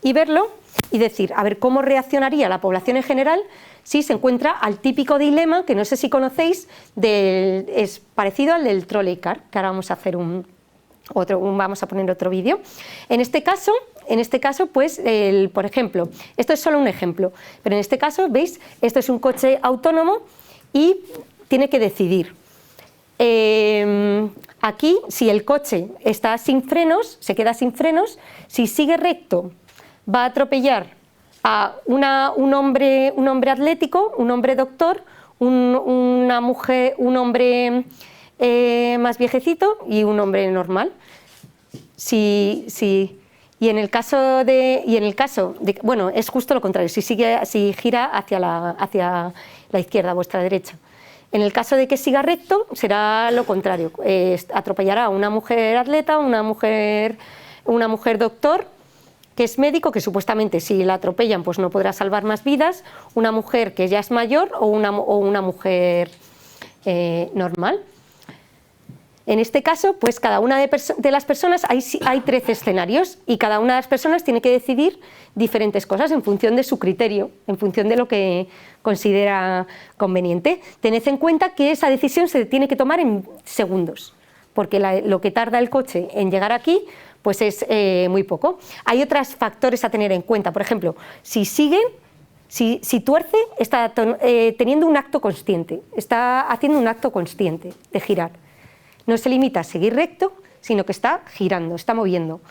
y verlo, y decir, a ver cómo reaccionaría la población en general si se encuentra al típico dilema, que no sé si conocéis, es parecido al del trolley car, que ahora vamos a hacer vamos a poner otro vídeo. En este caso, pues, por ejemplo, esto es solo un ejemplo, pero en este caso, ¿veis? Esto es un coche autónomo y tiene que decidir. Aquí, si el coche está sin frenos, se queda sin frenos, si sigue recto, va a atropellar a un hombre atlético, un hombre doctor, una mujer, un hombre más viejecito y un hombre normal. Y en el caso de, bueno, es justo lo contrario, si gira hacia la izquierda, a vuestra derecha. En el caso de que siga recto, será lo contrario, atropellará a una mujer atleta, una mujer doctor, que es médico, que supuestamente si la atropellan pues no podrá salvar más vidas, una mujer que ya es mayor o una mujer normal. En este caso, pues cada una de las personas, hay 13 escenarios y cada una de las personas tiene que decidir diferentes cosas en función de su criterio, en función de lo que considera conveniente. Tened en cuenta que esa decisión se tiene que tomar en segundos, porque lo que tarda el coche en llegar aquí pues es muy poco. Hay otros factores a tener en cuenta, por ejemplo, si tuerce, está teniendo un acto consciente, está haciendo un acto consciente de girar. No se limita a seguir recto, sino que está girando, está moviendo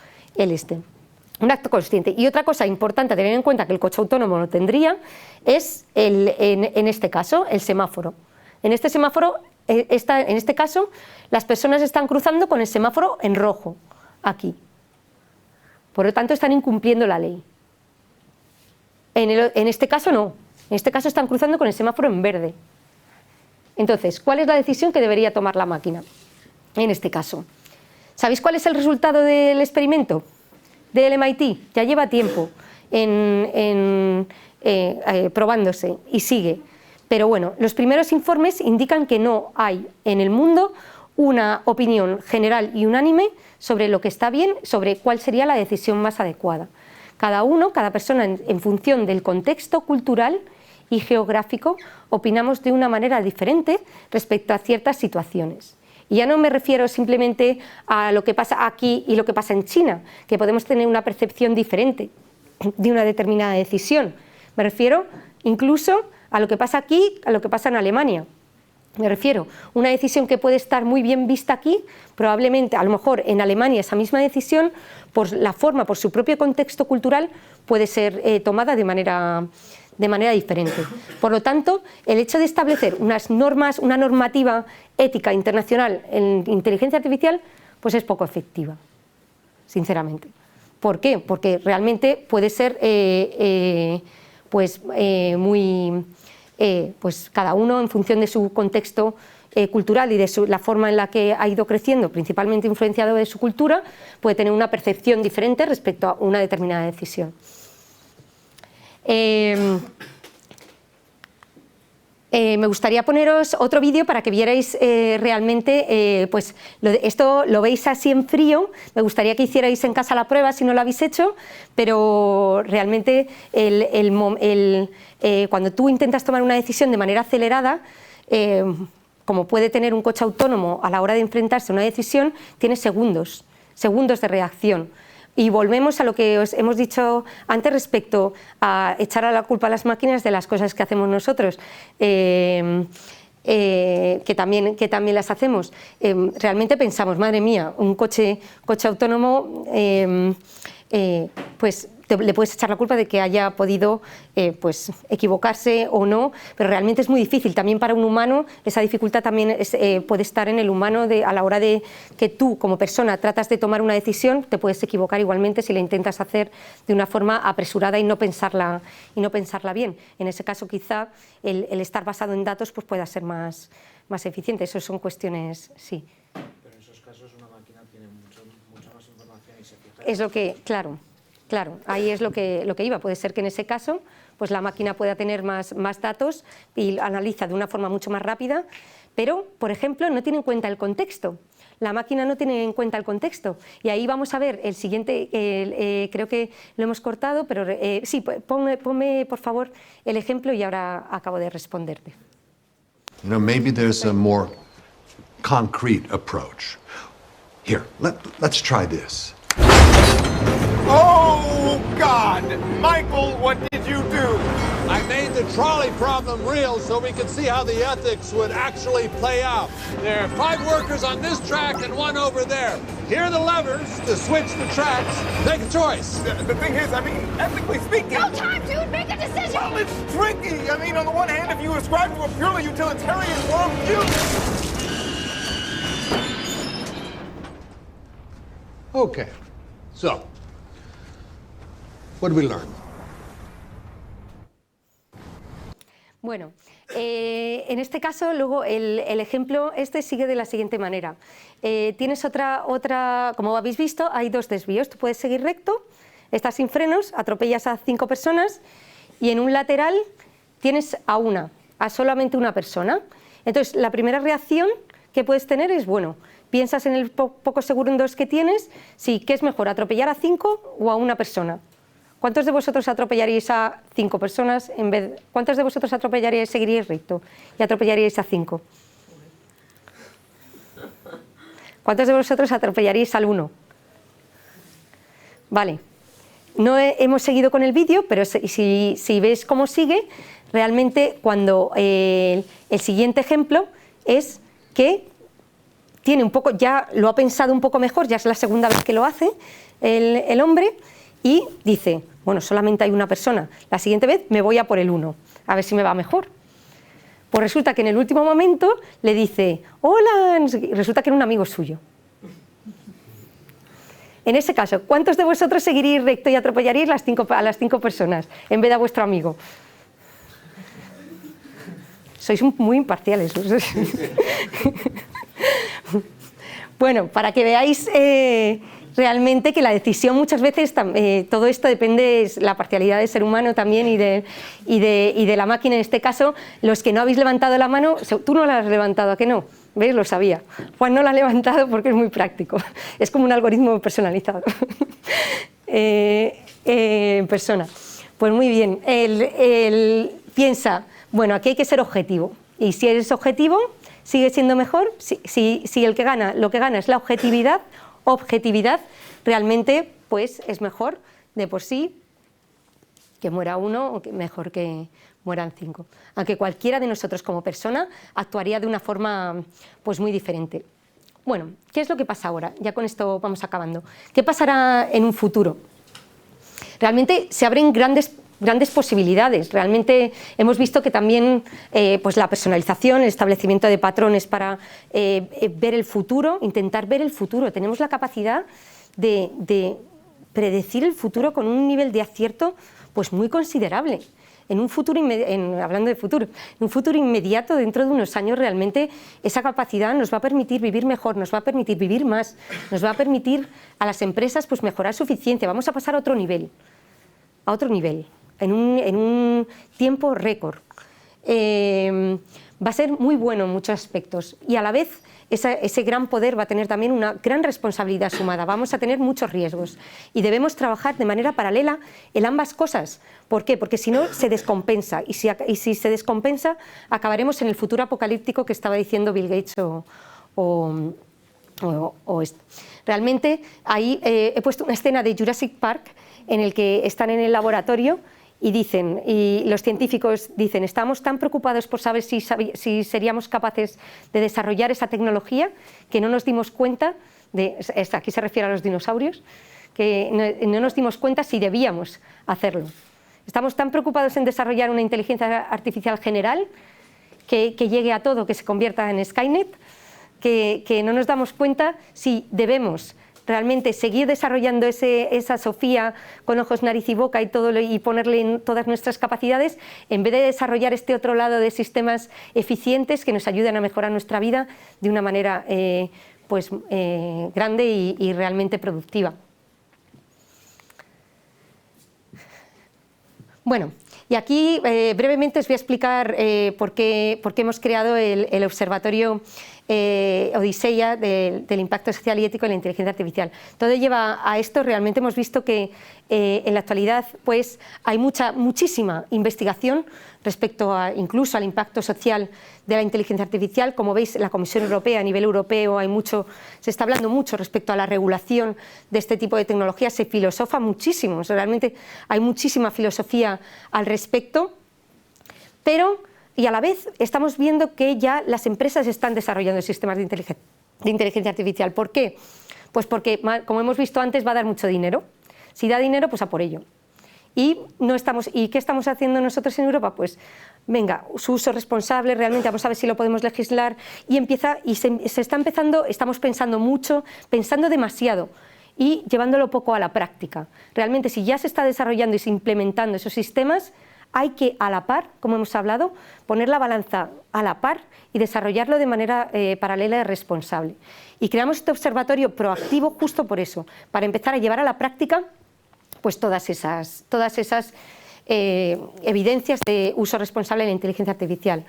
un acto consciente. Y otra cosa importante a tener en cuenta que el coche autónomo no tendría es, en este caso, el semáforo. En este semáforo, en este caso, las personas están cruzando con el semáforo en rojo, aquí. Por lo tanto, están incumpliendo la ley. En este caso no, en este caso están cruzando con el semáforo en verde. Entonces, ¿cuál es la decisión que debería tomar la máquina? En este caso, ¿sabéis cuál es el resultado del experimento del MIT? Ya lleva tiempo probándose y sigue, pero bueno, los primeros informes indican que no hay en el mundo una opinión general y unánime sobre lo que está bien, sobre cuál sería la decisión más adecuada. Cada persona en función del contexto cultural y geográfico opinamos de una manera diferente respecto a ciertas situaciones. Y ya no me refiero simplemente a lo que pasa aquí y lo que pasa en China, que podemos tener una percepción diferente de una determinada decisión. Me refiero incluso a lo que pasa aquí, a lo que pasa en Alemania. Me refiero, una decisión que puede estar muy bien vista aquí, probablemente, a lo mejor en Alemania esa misma decisión, por la forma, por su propio contexto cultural, puede ser tomada de manera diferente. Por lo tanto, el hecho de establecer unas normas, una normativa ética internacional en inteligencia artificial, pues es poco efectiva, sinceramente. ¿Por qué? Porque realmente puede ser pues cada uno en función de su contexto cultural y de la forma en la que ha ido creciendo, principalmente influenciado de su cultura, puede tener una percepción diferente respecto a una determinada decisión. Me gustaría poneros otro vídeo para que vierais realmente, pues esto lo veis así en frío, me gustaría que hicierais en casa la prueba si no lo habéis hecho, pero realmente cuando tú intentas tomar una decisión de manera acelerada, como puede tener un coche autónomo a la hora de enfrentarse a una decisión, tiene segundos de reacción. Y volvemos a lo que os hemos dicho antes respecto a echar a la culpa a las máquinas de las cosas que hacemos nosotros, que también las hacemos. Realmente pensamos, madre mía, un coche autónomo, pues le puedes echar la culpa de que haya podido pues, equivocarse o no, pero realmente es muy difícil. También para un humano esa dificultad también puede estar en el humano a la hora de que tú como persona tratas de tomar una decisión, te puedes equivocar igualmente si la intentas hacer de una forma apresurada y no pensarla bien. En ese caso quizá el estar basado en datos pues, pueda ser más eficiente. Esas son cuestiones, sí. Pero en esos casos una máquina tiene mucha más información y se fija. Es lo que, Claro, ahí es lo que iba. Puede ser que en ese caso pues la máquina pueda tener más datos y analiza de una forma mucho más rápida, pero, por ejemplo, no tiene en cuenta el contexto. La máquina no tiene en cuenta el contexto. Y ahí vamos a ver el siguiente, creo que lo hemos cortado, pero sí, ponme, por favor, el ejemplo y ahora acabo de responderte. You know, maybe there's a more concrete approach. Here, let's try this. Oh, God! Michael, what did you do? I made the trolley problem real so we could see how the ethics would actually play out. There are 5 workers on this track and 1 over there. Here are the levers to switch the tracks. Make a choice. The thing is, I mean, ethically speaking... No time, dude! Make a decision! Well, it's tricky! I mean, on the one hand, if you ascribe to a purely utilitarian worldview... Okay, so, what did we learn? Bueno, en este caso, luego el ejemplo sigue de la siguiente manera. Tienes otra, como habéis visto, hay 2 desvíos. Tú puedes seguir recto, estás sin frenos, atropellas a 5 personas y en un lateral tienes a solamente una persona. Entonces, la primera reacción que puedes tener es, bueno, piensas en el pocos segundos que tienes, sí, ¿qué es mejor, atropellar a 5 o a una persona? ¿Cuántos de vosotros atropellaríais a 5 personas cuántos de vosotros atropellaríais, seguiríais recto y atropellaríais a 5? ¿Cuántos de vosotros atropellaríais al 1? Vale, no hemos seguido con el vídeo, pero si ves cómo sigue, realmente cuando el siguiente ejemplo es que tiene un poco, ya lo ha pensado un poco mejor, ya es la segunda vez que lo hace el hombre, y dice, bueno, solamente hay una persona, la siguiente vez me voy a por el 1, a ver si me va mejor. Pues resulta que en el último momento le dice, hola, y resulta que era un amigo suyo. En ese caso, ¿cuántos de vosotros seguiríais recto y atropellaríais a las 5 personas en vez de a vuestro amigo? Sois muy imparciales. Bueno, para que veáis realmente que la decisión muchas veces, todo esto depende de la parcialidad del ser humano también y de la máquina. En este caso, los que no habéis levantado la mano, tú no la has levantado, ¿a que no? ¿Veis? Lo sabía. Juan no la ha levantado porque es muy práctico. Es como un algoritmo personalizado en persona. Pues muy bien. Él piensa, bueno, aquí hay que ser objetivo. Y si eres objetivo, sigue siendo mejor. Si lo que gana es la objetividad, realmente pues es mejor de por sí que muera uno, o mejor que mueran 5. Aunque cualquiera de nosotros como persona actuaría de una forma pues muy diferente. Bueno, ¿qué es lo que pasa ahora? Ya con esto vamos acabando. ¿Qué pasará en un futuro? Realmente se abren grandes posibilidades. Realmente hemos visto que también pues la personalización, el establecimiento de patrones para ver el futuro, intentar ver el futuro. Tenemos la capacidad de predecir el futuro con un nivel de acierto pues muy considerable. En un futuro, hablando de futuro, en un futuro inmediato, dentro de unos años, realmente esa capacidad nos va a permitir vivir mejor, nos va a permitir vivir más, nos va a permitir a las empresas pues mejorar su eficiencia. Vamos a pasar a otro nivel, en un tiempo récord. Va a ser muy bueno en muchos aspectos y a la vez ese gran poder va a tener también una gran responsabilidad sumada. Vamos a tener muchos riesgos y debemos trabajar de manera paralela en ambas cosas. ¿Por qué? Porque si no se descompensa y si se descompensa acabaremos en el futuro apocalíptico que estaba diciendo Bill Gates Realmente ahí he puesto una escena de Jurassic Park en el que están en el laboratorio y los científicos dicen, estamos tan preocupados por saber si seríamos capaces de desarrollar esa tecnología que no nos dimos cuenta, aquí se refiere a los dinosaurios, que no nos dimos cuenta si debíamos hacerlo. Estamos tan preocupados en desarrollar una inteligencia artificial general que llegue a todo, que se convierta en Skynet, que no nos damos cuenta si debemos realmente seguir desarrollando esa Sofía con ojos, nariz y boca y ponerle en todas nuestras capacidades, en vez de desarrollar este otro lado de sistemas eficientes que nos ayuden a mejorar nuestra vida de una manera grande y realmente productiva. Bueno, y aquí brevemente os voy a explicar por qué hemos creado el Observatorio Odisea del impacto social y ético de la inteligencia artificial. Todo lleva a esto. Realmente hemos visto que en la actualidad pues, hay muchísima investigación respecto incluso al impacto social de la inteligencia artificial. Como veis, la Comisión Europea, a nivel europeo, se está hablando mucho respecto a la regulación de este tipo de tecnologías, se filosofa muchísimo, realmente hay muchísima filosofía al respecto, y a la vez estamos viendo que ya las empresas están desarrollando sistemas de inteligencia artificial. ¿Por qué? Pues porque, como hemos visto antes, va a dar mucho dinero. Si da dinero, pues a por ello. ¿Y qué estamos haciendo nosotros en Europa? Pues venga, su uso responsable, realmente vamos a ver si lo podemos legislar estamos pensando mucho, pensando demasiado y llevándolo poco a la práctica. Realmente, si ya se está desarrollando y se implementando esos sistemas, hay que a la par, como hemos hablado, poner la balanza a la par y desarrollarlo de manera paralela y responsable. Y creamos este observatorio proactivo justo por eso, para empezar a llevar a la práctica pues todas esas evidencias de uso responsable de la inteligencia artificial.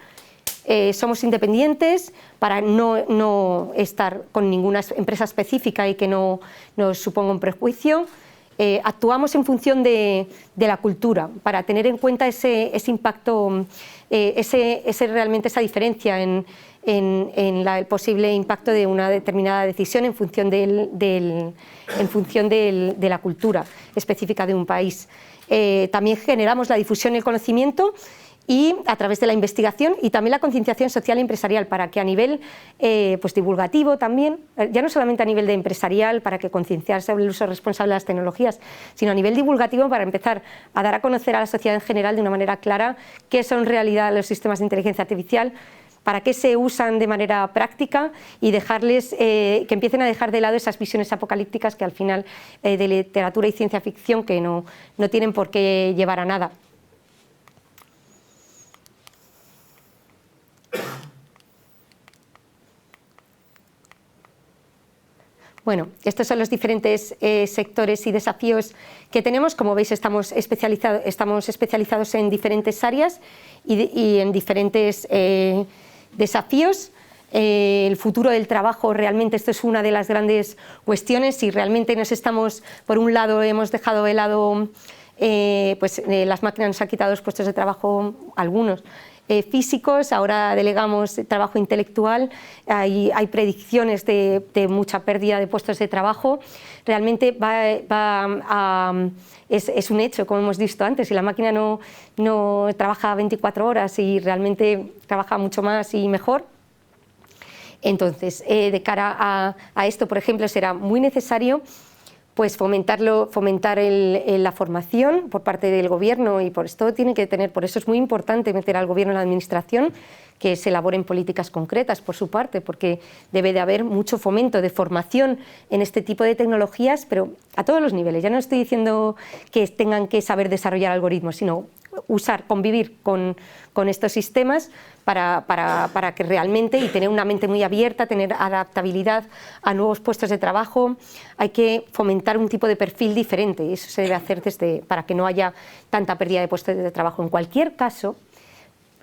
Somos independientes para no estar con ninguna empresa específica y que no nos suponga un prejuicio. Actuamos en función de la cultura para tener en cuenta ese impacto, realmente esa diferencia en el posible impacto de una determinada decisión en función de la cultura específica de un país. También generamos la difusión y el conocimiento y a través de la investigación y también la concienciación social y empresarial para que a nivel divulgativo también, ya no solamente a nivel de empresarial para que concienciar sobre el uso responsable de las tecnologías, sino a nivel divulgativo para empezar a dar a conocer a la sociedad en general de una manera clara qué son en realidad los sistemas de inteligencia artificial, para qué se usan de manera práctica y dejarles que empiecen a dejar de lado esas visiones apocalípticas que al final de literatura y ciencia ficción que no tienen por qué llevar a nada. Bueno, estos son los diferentes sectores y desafíos que tenemos. Como veis, estamos especializados en diferentes áreas y en diferentes desafíos. El futuro del trabajo, realmente esto es una de las grandes cuestiones y realmente por un lado hemos dejado de lado, las máquinas nos han quitado los puestos de trabajo, algunos, físicos, ahora delegamos trabajo intelectual, hay predicciones de mucha pérdida de puestos de trabajo. Realmente es un hecho, como hemos visto antes, si la máquina no trabaja 24 horas y realmente trabaja mucho más y mejor. Entonces, de cara a esto, por ejemplo, será muy necesario pues fomentar la formación por parte del gobierno, y por eso es muy importante meter al gobierno en la administración, que se elaboren políticas concretas por su parte, porque debe de haber mucho fomento de formación en este tipo de tecnologías, pero a todos los niveles. Ya no estoy diciendo que tengan que saber desarrollar algoritmos, sino convivir con estos sistemas para que realmente, y tener una mente muy abierta, tener adaptabilidad a nuevos puestos de trabajo. Hay que fomentar un tipo de perfil diferente, y eso se debe hacer para que no haya tanta pérdida de puestos de trabajo. En cualquier caso,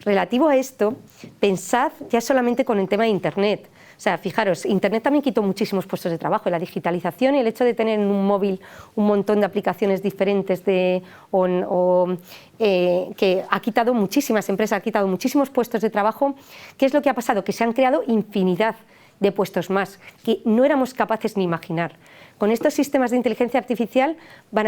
relativo a esto, pensad ya solamente con el tema de Internet. O sea, fijaros, Internet también quitó muchísimos puestos de trabajo. La digitalización y el hecho de tener en un móvil un montón de aplicaciones diferentes que ha quitado muchísimas empresas, ha quitado muchísimos puestos de trabajo. ¿Qué es lo que ha pasado? Que se han creado infinidad de puestos más que no éramos capaces ni imaginar. Con estos sistemas de inteligencia artificial,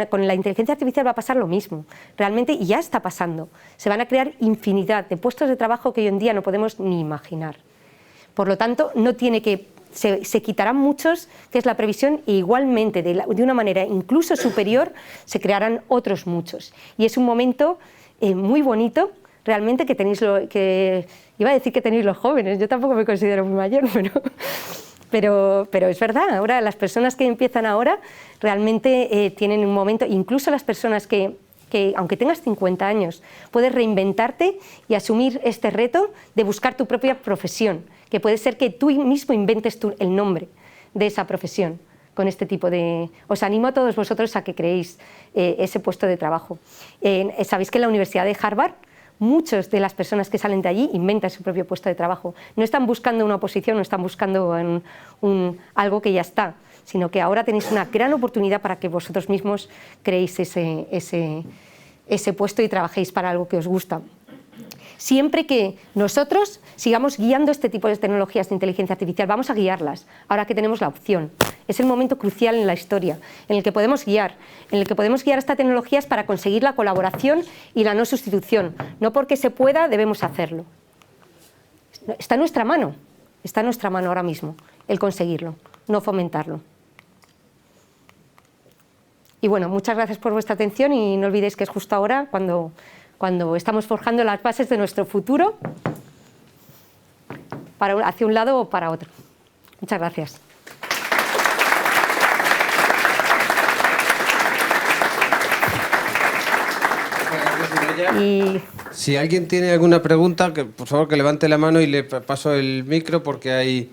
con la inteligencia artificial va a pasar lo mismo. Realmente, y ya está pasando. Se van a crear infinidad de puestos de trabajo que hoy en día no podemos ni imaginar. Por lo tanto, se quitarán muchos, que es la previsión, e igualmente, de una manera incluso superior, se crearán otros muchos. Y es un momento muy bonito, realmente, iba a decir que tenéis los jóvenes, yo tampoco me considero muy mayor, pero es verdad. Ahora, las personas que empiezan ahora realmente tienen un momento, incluso las personas que aunque tengas 50 años, puedes reinventarte y asumir este reto de buscar tu propia profesión, que puede ser que tú mismo inventes el nombre de esa profesión con este tipo de... Os animo a todos vosotros a que creéis ese puesto de trabajo. Sabéis que en la Universidad de Harvard muchas de las personas que salen de allí inventan su propio puesto de trabajo. No están buscando una oposición, no están buscando algo que ya está, sino que ahora tenéis una gran oportunidad para que vosotros mismos creéis ese puesto y trabajéis para algo que os gusta. Siempre que nosotros sigamos guiando este tipo de tecnologías de inteligencia artificial, vamos a guiarlas, ahora que tenemos la opción. Es el momento crucial en la historia, en el que podemos guiar estas tecnologías para conseguir la colaboración y la no sustitución. No porque se pueda, debemos hacerlo. Está en nuestra mano ahora mismo el conseguirlo, no fomentarlo. Y bueno, muchas gracias por vuestra atención, y no olvidéis que es justo ahora cuando estamos forjando las bases de nuestro futuro, hacia un lado o para otro. Muchas gracias. Y si alguien tiene alguna pregunta, por favor que levante la mano y le paso el micro, porque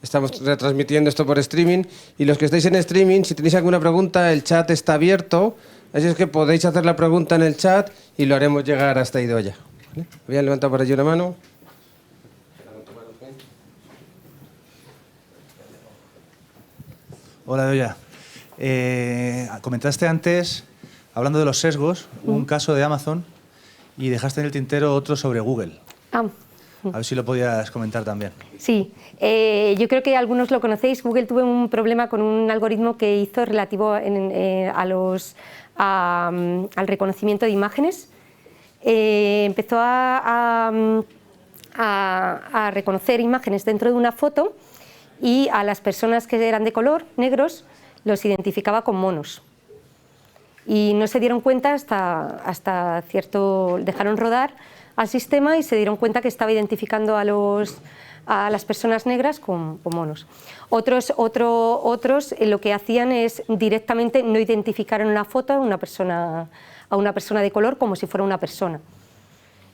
estamos retransmitiendo esto por streaming. Y los que estáis en streaming, si tenéis alguna pregunta, el chat está abierto. Así es que podéis hacer la pregunta en el chat y lo haremos llegar hasta Idoia. ¿Vale? Habían levantado por allí una mano. Hola, Idoia. Comentaste antes, hablando de los sesgos, un caso de Amazon, y dejaste en el tintero otro sobre Google. A ver si lo podías comentar también. Sí, yo creo que algunos lo conocéis. Google tuvo un problema con un algoritmo que hizo relativo al reconocimiento de imágenes. Empezó a reconocer imágenes dentro de una foto, y a las personas que eran de color, negros, los identificaba con monos. Y no se dieron cuenta hasta cierto... Dejaron rodar al sistema y se dieron cuenta que estaba identificando a las personas negras con monos. Otros lo que hacían es directamente no identificar en una foto a una persona de color como si fuera una persona.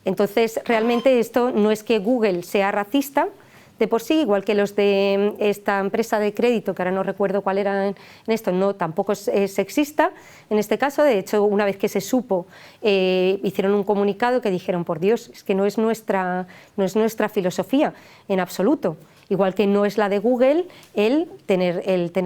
Entonces, realmente esto no es que Google sea racista de por sí, igual que los de esta empresa de crédito, que ahora no recuerdo cuál era en esto, tampoco es sexista en este caso. De hecho, una vez que se supo, hicieron un comunicado que dijeron: por Dios, es que no es nuestra filosofía en absoluto, igual que no es la de Google el tener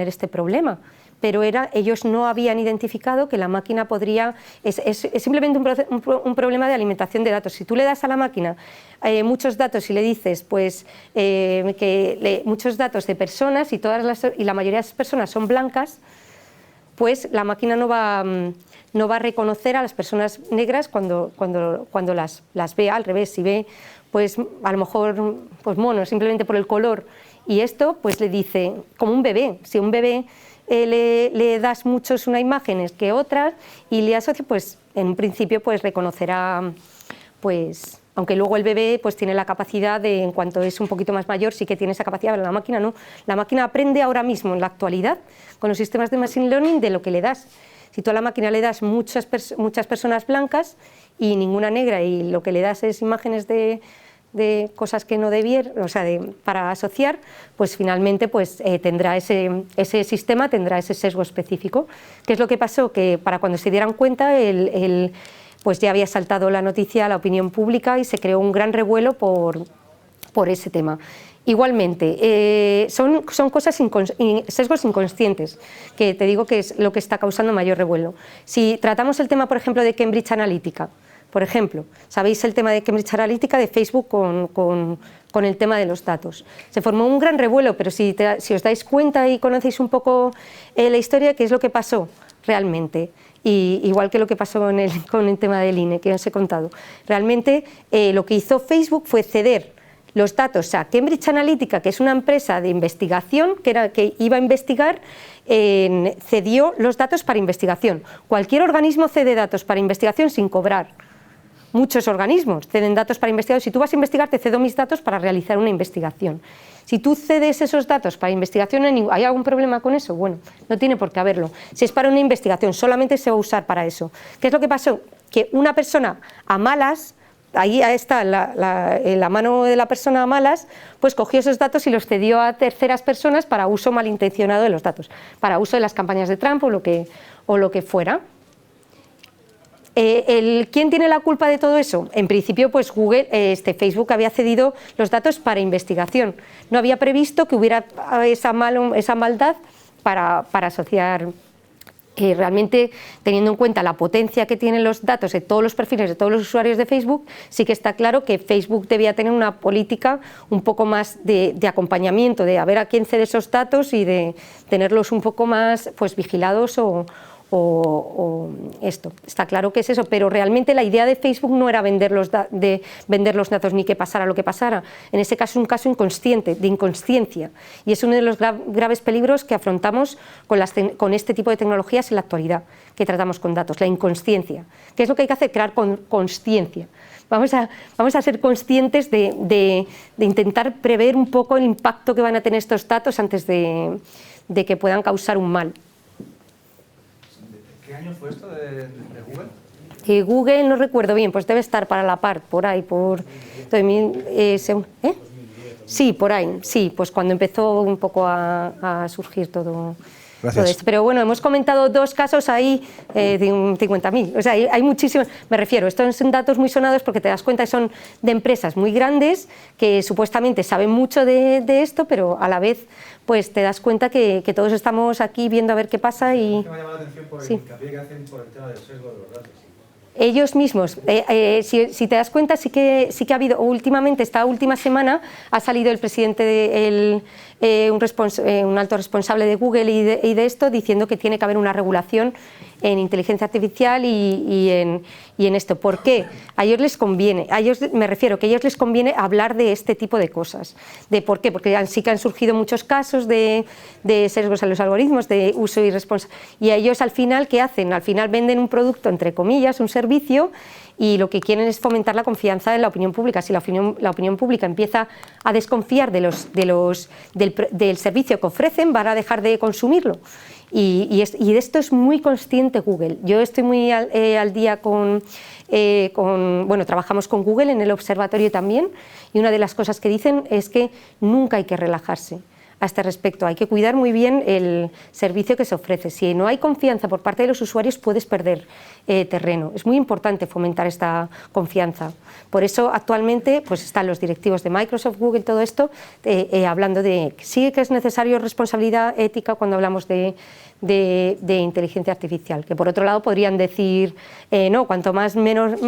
este problema. pero ellos no habían identificado que la máquina podría... Es simplemente un problema de alimentación de datos. Si tú le das a la máquina muchos datos y le dices pues, muchos datos de personas y la mayoría de esas personas son blancas, pues la máquina no va a reconocer a las personas negras cuando las vea. Al revés, si ve pues, a lo mejor pues, monos simplemente por el color, y esto pues le dice, como un bebé, si a un bebé le das muchos unas imágenes que otras y le asocia, pues en un principio pues reconocerá, pues, aunque luego el bebé pues tiene la capacidad de, en cuanto es un poquito más mayor, sí que tiene esa capacidad, pero la máquina no. La máquina aprende ahora mismo, en la actualidad, con los sistemas de Machine Learning, de lo que le das. Si tú a la máquina le das muchas personas blancas y ninguna negra, y lo que le das es imágenes de cosas que no debieran, o sea, para asociar, pues finalmente pues, tendrá ese sistema tendrá ese sesgo específico. ¿Qué es lo que pasó? Que para cuando se dieran cuenta, pues ya había saltado la noticia a la opinión pública y se creó un gran revuelo por ese tema. Igualmente, son cosas sesgos inconscientes, que te digo que es lo que está causando mayor revuelo. Si tratamos el tema, por ejemplo, de Cambridge Analytica, por ejemplo, sabéis el tema de Cambridge Analytica de Facebook con el tema de los datos. Se formó un gran revuelo, pero si os dais cuenta y conocéis un poco la historia, ¿qué es lo que pasó realmente? Y igual que lo que pasó con el tema del INE, que os he contado. Realmente lo que hizo Facebook fue ceder los datos a Cambridge Analytica, que es una empresa de investigación que iba a investigar, cedió los datos para investigación. Cualquier organismo cede datos para investigación sin cobrar. Muchos organismos ceden datos para investigar. Si tú vas a investigar, te cedo mis datos para realizar una investigación. Si tú cedes esos datos para investigación, ¿hay algún problema con eso? Bueno, no tiene por qué haberlo. Si es para una investigación, solamente se va a usar para eso. ¿Qué es lo que pasó? Que una persona a malas, ahí está la mano de la persona a malas, pues cogió esos datos y los cedió a terceras personas para uso malintencionado de los datos, para uso de las campañas de Trump o lo que fuera. ¿Quién tiene la culpa de todo eso? En principio, pues Facebook había cedido los datos para investigación. No había previsto que hubiera esa maldad para asociar. Realmente, teniendo en cuenta la potencia que tienen los datos de todos los perfiles de todos los usuarios de Facebook, sí que está claro que Facebook debía tener una política un poco más de acompañamiento, de a ver a quién cede esos datos y de tenerlos un poco más pues, vigilados o esto. Está claro que es eso, pero realmente la idea de Facebook no era vender los datos ni que pasara lo que pasara. En ese caso es un caso inconsciente, de inconsciencia, y es uno de los graves peligros que afrontamos con este tipo de tecnologías en la actualidad, que tratamos con datos, la inconsciencia. ¿Qué es lo que hay que hacer? Crear consciencia. Vamos a ser conscientes de intentar prever un poco el impacto que van a tener estos datos antes de que puedan causar un mal. ¿Qué año fue esto de Google? Google no recuerdo bien, pues debe estar para la par, por ahí, por 2000, sí, por ahí, sí, pues cuando empezó un poco a surgir todo esto. Pero bueno, hemos comentado dos casos ahí de 50.000, o sea, hay muchísimos, me refiero, estos son datos muy sonados porque te das cuenta que son de empresas muy grandes que supuestamente saben mucho de esto, pero a la vez pues te das cuenta que todos estamos aquí viendo a ver qué pasa y... Me ha llamado la atención por el hincapié que hacen por el tema del sesgo de los datos. Ellos mismos, si te das cuenta, sí que ha habido, últimamente, esta última semana, ha salido el presidente, un alto responsable de Google y de esto, diciendo que tiene que haber una regulación en inteligencia artificial y en esto. ¿Por qué? A ellos les conviene, me refiero que a ellos les conviene hablar de este tipo de cosas. ¿De por qué? Porque sí que han surgido muchos casos de sesgos en los algoritmos, de uso irresponsable. Y a ellos al final, ¿qué hacen? Al final venden un producto, entre comillas, un servicio, y lo que quieren es fomentar la confianza en la opinión pública. Si la opinión pública empieza a desconfiar del servicio que ofrecen, van a dejar de consumirlo. Y de esto es muy consciente Google. Yo estoy muy al día bueno, trabajamos con Google en el observatorio también, y una de las cosas que dicen es que nunca hay que relajarse a este respecto. Hay que cuidar muy bien el servicio que se ofrece. Si no hay confianza por parte de los usuarios, puedes perder terreno. Es muy importante fomentar esta confianza. Por eso, actualmente, pues están los directivos de Microsoft, Google, todo esto, hablando de sí que es necesario responsabilidad ética cuando hablamos de inteligencia artificial, que por otro lado podrían decir, no, cuanta menos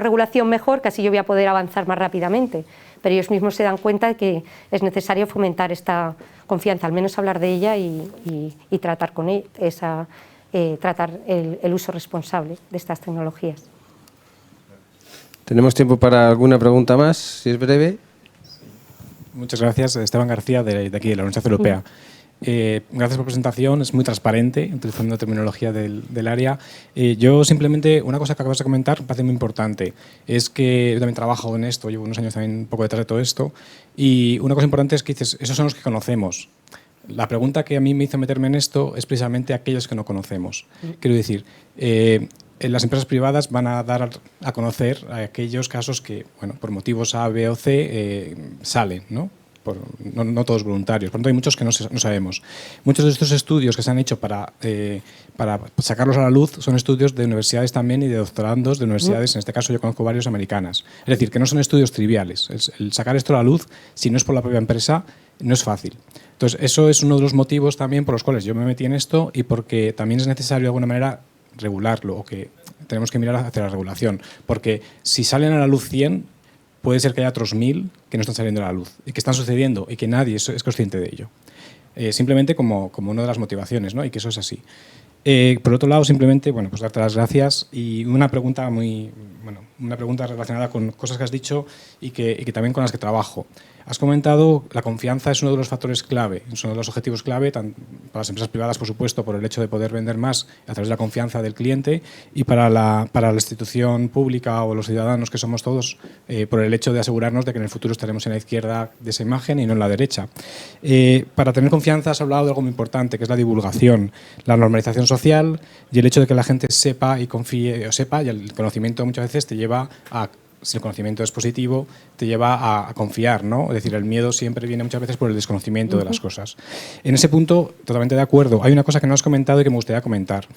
regulación mejor, que así yo voy a poder avanzar más rápidamente, pero ellos mismos se dan cuenta de que es necesario fomentar esta confianza, al menos hablar de ella y tratar con ella, tratar el uso responsable de estas tecnologías. ¿Tenemos tiempo para alguna pregunta más, si es breve? Muchas gracias. Esteban García, de aquí, de la Universidad Europea. Gracias por la presentación, es muy transparente, utilizando terminología del área. Yo simplemente, una cosa que acabas de comentar me parece muy importante, es que yo también trabajo en esto, llevo unos años también un poco detrás de todo esto, y una cosa importante es que dices, esos son los que conocemos. La pregunta que a mí me hizo meterme en esto es precisamente aquellos que no conocemos. Quiero decir, las empresas privadas van a dar a conocer aquellos casos que, bueno, por motivos A, B o C salen, ¿no? No todos voluntarios, por lo tanto hay muchos que no sabemos. Muchos de estos estudios que se han hecho para sacarlos a la luz son estudios de universidades también y de doctorandos de universidades, en este caso yo conozco varios americanas. Es decir, que no son estudios triviales. El sacar esto a la luz, si no es por la propia empresa, no es fácil. Entonces, eso es uno de los motivos también por los cuales yo me metí en esto y porque también es necesario de alguna manera regularlo, o que tenemos que mirar hacia la regulación. Porque si salen a la luz 100, puede ser que haya otros 1000 que no están saliendo a la luz y que están sucediendo y que nadie es consciente de ello. Simplemente como una de las motivaciones, ¿no? Y que eso es así. Por otro lado, simplemente, bueno, pues darte las gracias y una pregunta relacionada con cosas que has dicho y que también con las que trabajo. Has comentado la confianza es uno de los factores clave, es uno de los objetivos clave para las empresas privadas, por supuesto, por el hecho de poder vender más a través de la confianza del cliente, y para la institución pública o los ciudadanos que somos todos, por el hecho de asegurarnos de que en el futuro estaremos en la izquierda de esa imagen y no en la derecha. Para tener confianza has hablado de algo muy importante, que es la divulgación, la normalización social y el hecho de que la gente sepa y confíe, o sepa, y el conocimiento muchas veces te lleva a, si el conocimiento es positivo, te lleva a confiar, ¿no? Es decir, el miedo siempre viene muchas veces por el desconocimiento de las cosas. En ese punto, totalmente de acuerdo. Hay una cosa que no has comentado y que me gustaría comentar.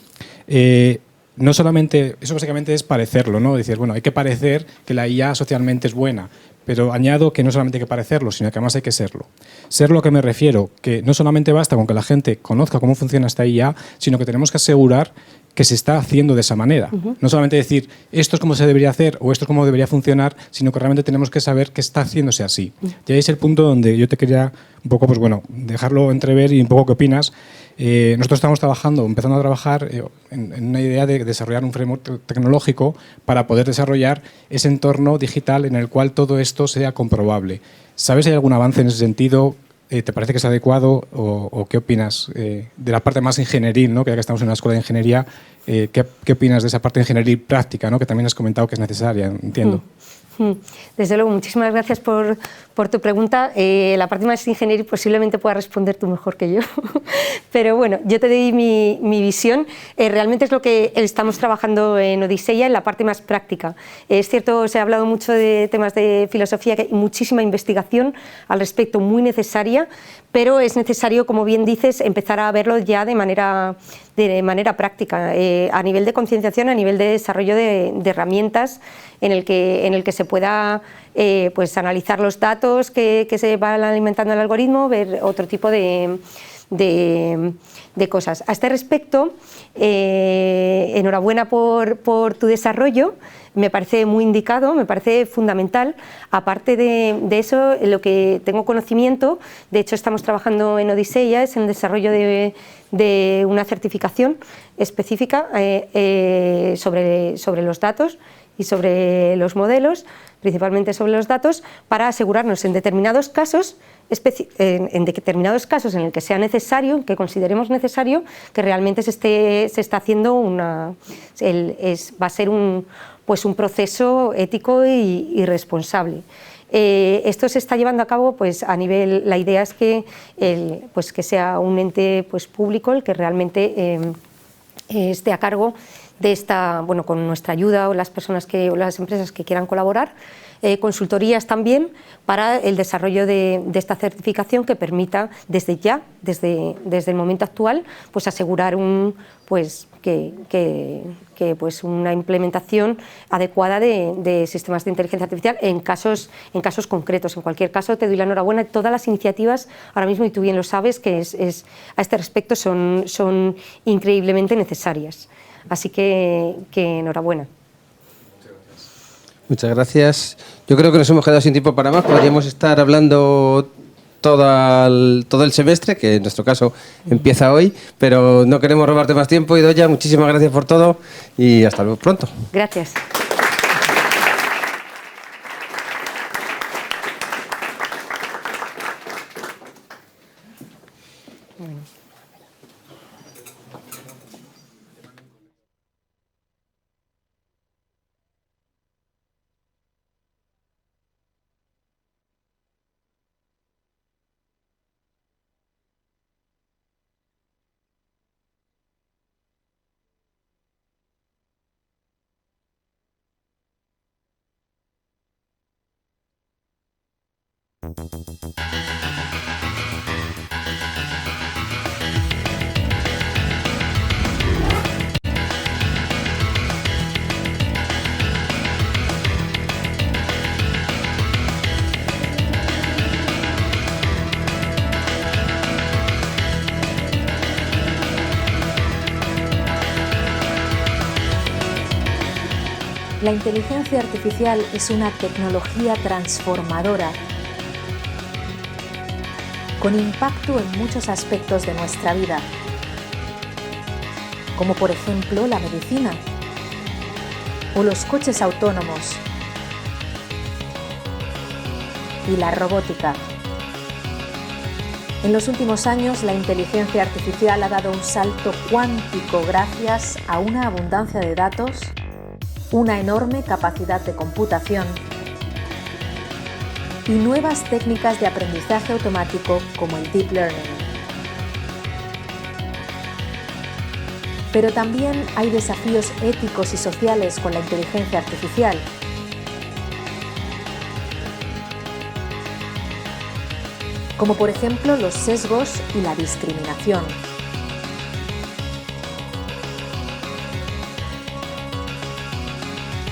No solamente, eso básicamente es parecerlo, ¿no? Dices, bueno, hay que parecer que la IA socialmente es buena, pero añado que no solamente hay que parecerlo, sino que además hay que serlo. Serlo, ¿a qué me refiero? Que no solamente basta con que la gente conozca cómo funciona esta IA, sino que tenemos que asegurar que se está haciendo de esa manera. No solamente decir, esto es como se debería hacer o esto es como debería funcionar, sino que realmente tenemos que saber que está haciéndose así. Y ahí es el punto donde yo te quería un poco, pues bueno, dejarlo entrever y un poco qué opinas. Nosotros estamos empezando a trabajar en una idea de desarrollar un framework tecnológico para poder desarrollar ese entorno digital en el cual todo esto sea comprobable. ¿Sabes si hay algún avance en ese sentido? ¿Te parece que es adecuado o qué opinas de la parte más ingenieril, ¿no? Que ya que estamos en una escuela de ingeniería, ¿qué opinas de esa parte de ingeniería práctica, ¿no? Que también has comentado que es necesaria, entiendo? Desde luego, muchísimas gracias por tu pregunta. La parte más ingeniería posiblemente pueda responder tú mejor que yo, pero bueno, yo te doy mi visión. Realmente es lo que estamos trabajando en Odiseya, en la parte más práctica. Es cierto, se ha hablado mucho de temas de filosofía, que hay muchísima investigación al respecto, muy necesaria, pero es necesario, como bien dices, empezar a verlo ya de manera práctica, a nivel de concienciación, a nivel de desarrollo de herramientas en el que se pueda pues analizar los datos que se van alimentando el algoritmo, ver otro tipo de cosas. A este respecto, enhorabuena por tu desarrollo. Me parece muy indicado, me parece fundamental. Aparte de eso, lo que tengo conocimiento, de hecho estamos trabajando en Odiseya, es en el desarrollo de una certificación específica sobre los datos y sobre los modelos, principalmente sobre los datos, para asegurarnos en determinados casos en el que sea necesario, que consideremos necesario, que realmente se está haciendo va a ser un proceso ético y responsable. Esto se está llevando a cabo pues, a nivel, la idea es que sea un ente pues, público el que realmente esté a cargo con nuestra ayuda o las personas o las empresas que quieran colaborar, consultorías también para el desarrollo de esta certificación que permita desde el momento actual, pues asegurar una implementación adecuada de sistemas de inteligencia artificial en casos concretos. En cualquier caso, te doy la enhorabuena. Todas las iniciativas ahora mismo, y tú bien lo sabes, que a este respecto son increíblemente necesarias. Así que enhorabuena. Muchas gracias. Yo creo que nos hemos quedado sin tiempo para más. Podríamos estar hablando todo el semestre, que en nuestro caso empieza hoy, pero no queremos robarte más tiempo. Idoia, muchísimas gracias por todo y hasta luego pronto. Gracias. La inteligencia artificial es una tecnología transformadora con impacto en muchos aspectos de nuestra vida, como por ejemplo la medicina o los coches autónomos y la robótica. En los últimos años, la inteligencia artificial ha dado un salto cuántico gracias a una abundancia de datos, una enorme capacidad de computación y nuevas técnicas de aprendizaje automático como el Deep Learning. Pero también hay desafíos éticos y sociales con la inteligencia artificial. Como por ejemplo los sesgos y la discriminación.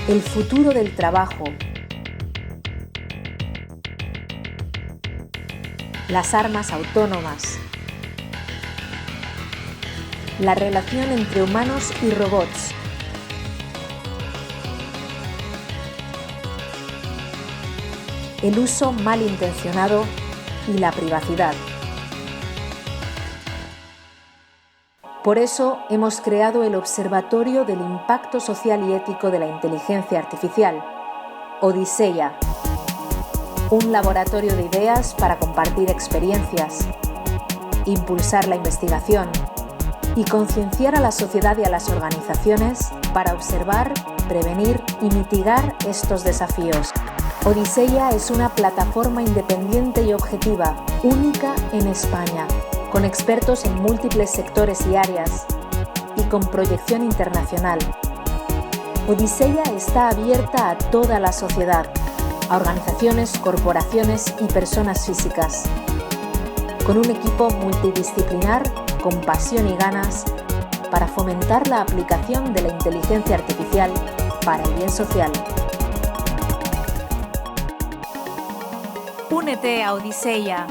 El futuro del trabajo, las armas autónomas, la relación entre humanos y robots, el uso malintencionado y la privacidad. Por eso hemos creado el Observatorio del Impacto Social y Ético de la Inteligencia Artificial, Odiseya, un laboratorio de ideas para compartir experiencias, impulsar la investigación y concienciar a la sociedad y a las organizaciones para observar, prevenir y mitigar estos desafíos. Odiseya es una plataforma independiente y objetiva, única en España, con expertos en múltiples sectores y áreas, y con proyección internacional. Odiseya está abierta a toda la sociedad, a organizaciones, corporaciones y personas físicas, con un equipo multidisciplinar, con pasión y ganas, para fomentar la aplicación de la inteligencia artificial para el bien social. Únete a Odiseya.